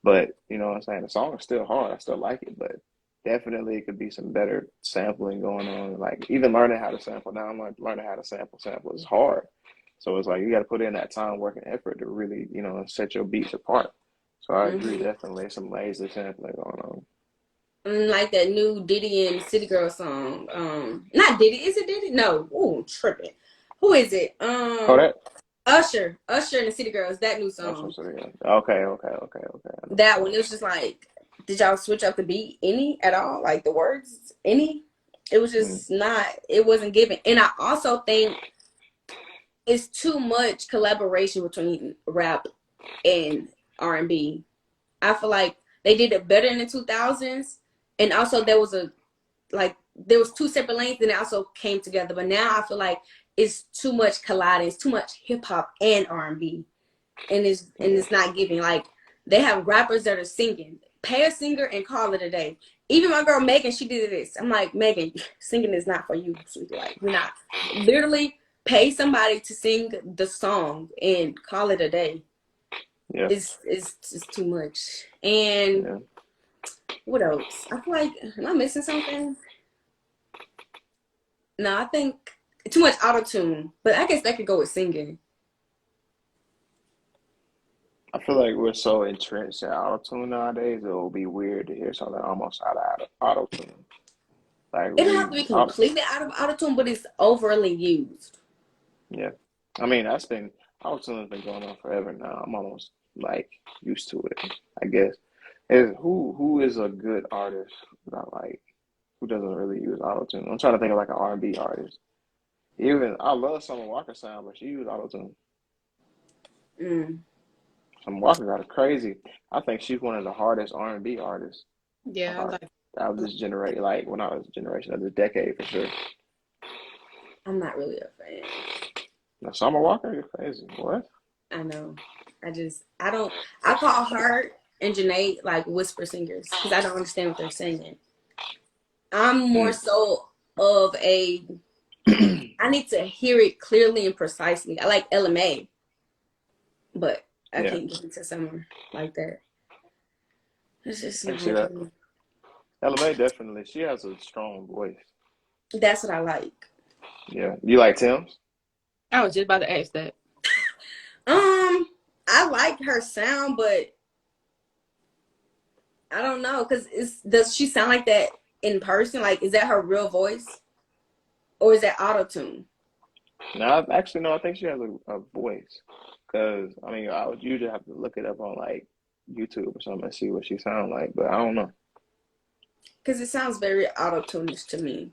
B: But you know what I'm saying? The song is still hard. I still like it, but definitely it could be some better sampling going on. Like even learning how to sample now, I'm like learning how to sample is hard. So it's like you got to put in that time, work, and effort to really, you know, set your beats apart. So I agree,
A: Mm-hmm.
B: definitely some lazy sampling going on.
A: Like that new Diddy and City Girl song. Not Diddy. Is it Diddy? No. Ooh, tripping. Who is it?
B: Kodak?
A: Usher and the City Girls. That new
B: Oh, so,
A: song.
B: so, yeah. Okay. I know
A: That one. It was just like, did y'all switch up the beat any at all? Like the words any? It was
B: Mm.
A: just not. It wasn't given. And I also think it's too much collaboration between rap and R&B. I feel like they did it better in the 2000s, and also there was two separate lanes, and it also came together. But now I feel like it's too much colliding. It's too much hip hop and R&B, and it's not giving. Like they have rappers that are singing. pay a singer and call it a day. Even my girl Megan, she did this. I'm like, Megan, singing is not for you, sweetie. Like, you're not. Literally pay somebody to sing the song and call it a day.
B: Yeah.
A: It's just too much. And
B: Yeah.
A: what else? I feel like, am I missing something? No, I think too much auto-tune. But I guess that could go with singing.
B: I feel like we're so entrenched in auto-tune nowadays, it will be weird to hear something almost out of auto-tune. Like
A: It don't have to be completely out of auto-tune, but it's overly used.
B: yeah. I mean, auto-tune's been going on forever now. I'm almost like used to it, I guess. Who is a good artist that like who doesn't really use auto-tune? I'm trying to think of like an R&B artist. Even I love Summer Walker sound, but she used auto-tune.
A: Mm.
B: Summer Walker got it crazy. I think she's one of the hardest R&B artists
C: Yeah, I like.
B: out of this generation, like when I was generation of this decade for sure.
A: I'm not really a fan.
B: Now, Summer Walker, you're crazy. What?
A: I know. I call her and Janae like whisper singers because I don't understand what they're saying. I'm more so of a, I need to hear it clearly and precisely. I like LMA, but I can't get into Summer like that. It's just
B: I
A: not
B: see that. LMA definitely. She has a strong voice.
A: That's what I like.
B: Yeah. You like Tim's?
C: I was just about to ask that.
A: I like her sound, but I don't know because does she sound like that in person? Like, is that her real voice, or is that auto tune?
B: No, actually, no. I think she has a voice. Because I mean, I would usually have to look it up on like YouTube or something and see what she sounds like, but I don't know.
A: Because it sounds very auto tunish to me.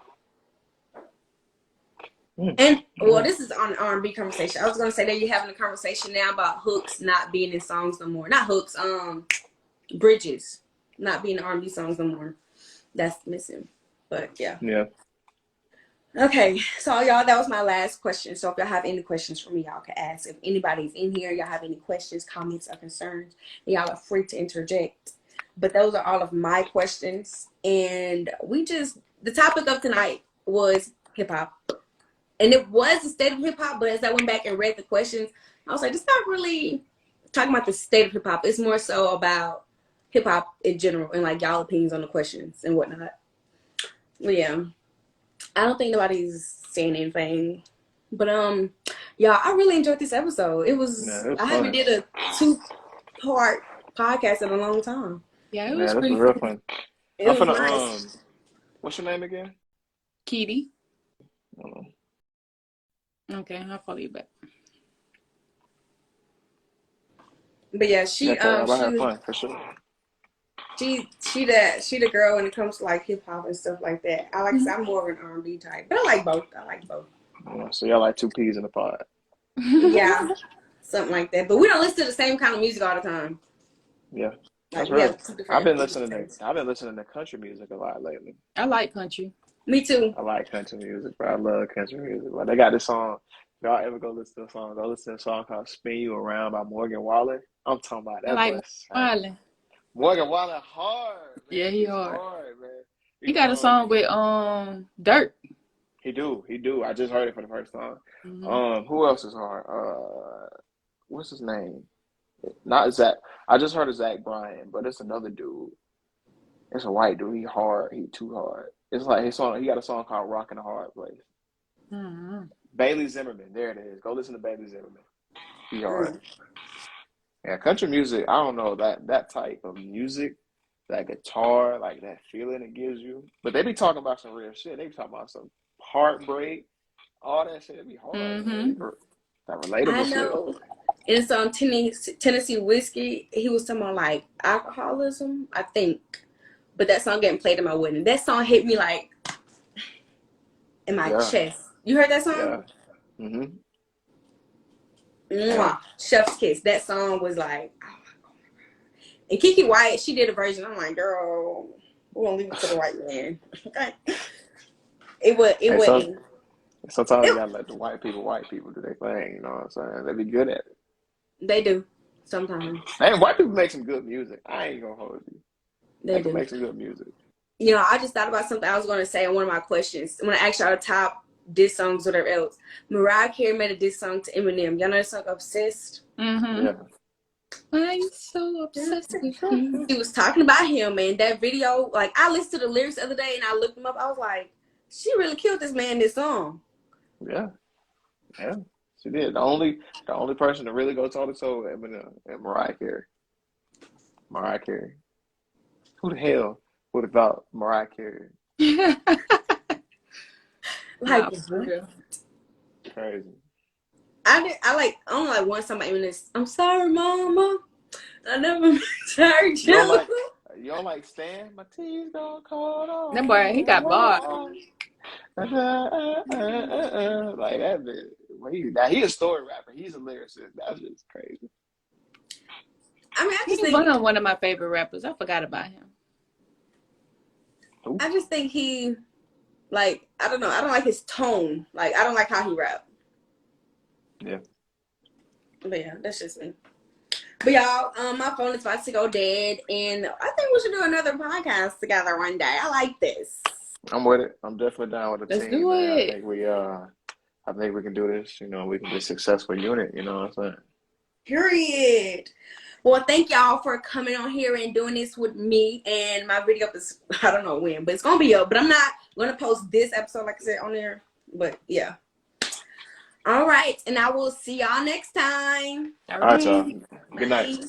A: And well, this is on R&B conversation. I was gonna say that you're having a conversation now about hooks not being in songs no more. Not hooks, bridges not being in R&B songs no more. That's missing. But yeah.
B: Yeah.
A: Okay, so y'all, that was my last question. So if y'all have any questions for me, y'all can ask. If anybody's in here, y'all have any questions, comments, or concerns, y'all are free to interject. But those are all of my questions. And the topic of tonight was hip hop. And it was the state of hip hop, but as I went back and read the questions, I was like, it's not really talking about the state of hip hop. It's more so about hip hop in general and like y'all opinions on the questions and whatnot. But yeah, I don't think nobody's saying anything. But y'all, I really enjoyed this episode. It was I haven't did a 2-part podcast in a long time.
C: Yeah, it was pretty
B: real fun.
A: It was nice.
B: What's your name again?
C: Kitty. Okay, I'll follow you back.
A: But yeah, she
B: have fun for sure.
A: She the girl when it comes to like hip hop and stuff like that. I'm more of an R&B type, but I like both.
B: So y'all like 2 peas in a pod.
A: Yeah, something like that. But we don't listen to the same kind of music all the time.
B: Yeah,
A: like,
B: that's right. I've been listening to country music a lot lately.
C: I like country.
A: Me too.
B: I like country music, but I love country music. Like they got this song. If y'all ever go listen to a song, go listen to a song called "Spin You Around" by Morgan Wallen. I'm talking about that.
C: I like Wallen.
B: Morgan Wallen hard. Man.
C: Yeah, he hard.
B: Man.
C: He got a song with Dirt.
B: He do. I just heard it for the first time.
C: Mm-hmm.
B: Who else is hard? What's his name? Not Zach. I just heard of Zach Bryan, but it's another dude. It's a white dude. He hard. He too hard. It's like his song. He got a song called "Rockin' a Hard Place."
C: Mm-hmm.
B: Bailey Zimmerman. There it is. Go listen to Bailey Zimmerman. He hard. Yeah, country music. I don't know that type of music, that guitar, like that feeling it gives you. But they be talking about some real shit. They be talking about some heartbreak, all that shit. It be hard.
C: Mm-hmm.
B: That relatable
A: I know. Shit. It's on Tennessee Whiskey. He was talking about like alcoholism, I think. But that song getting played in my wedding. That song hit me like in my chest. You heard that song?
B: Yeah. Mm-hmm.
A: Mwah. Chef's Kiss. That song was like, oh my God. And Kiki Wyatt, she did a version. I'm like, girl, we're gonna leave it to the white man. Okay. It wasn't.
B: Sometimes you gotta let the white people do their thing, you know what I'm saying? They be good at it.
A: They do. Sometimes.
B: And white people make some good music. I ain't gonna hold you.
A: They
B: They can
A: do.
B: make some good music.
A: You know, I just thought about something I was going to say in one of my questions. When I asked y'all top diss songs, whatever else, Mariah Carey made a diss song to Eminem. Y'all know the song Obsessed?
C: Mm-hmm.
B: Yeah.
C: Why you so obsessed with me?
A: He was talking about him, and that video, like, I listened to the lyrics the other day and I looked them up. I was like, she really killed this man this song.
B: Yeah. Yeah. She did. The only person to really go toe to toe with Eminem and Mariah Carey. Mariah Carey. Who the hell would have thought Mariah Carey?
A: Like,
C: Nah, for real.
B: Crazy.
A: I only like one song by Eminem. I'm sorry, mama. I never charged
B: You don't
A: you.
B: like Stan? My tea's gonna call on.
C: That boy, he got bars.
B: Like that bit. Now he a story rapper. He's a lyricist. That's just crazy.
A: I mean, I just
C: He's
A: think
C: one of my favorite rappers. I forgot about him.
A: I just think he, like, I don't know. I don't like his tone. Like, I don't like how he rap.
B: Yeah.
A: But yeah, that's just me. But y'all, my phone is about to go dead, and I think we should do another podcast together one day. I like this.
B: I'm with it. I'm definitely down with the
C: Let's
B: team.
C: do
B: Man.
C: it.
B: I think we can do this. You know, we can be a successful unit. You know what I'm saying?
A: Period. Well, thank y'all for coming on here and doing this with me. And my video is, I don't know when, but it's going to be up. But I'm not going to post this episode, like I said, on there. But yeah. All right. And I will see y'all next time.
B: All right, y'all. Good night.
A: Bye.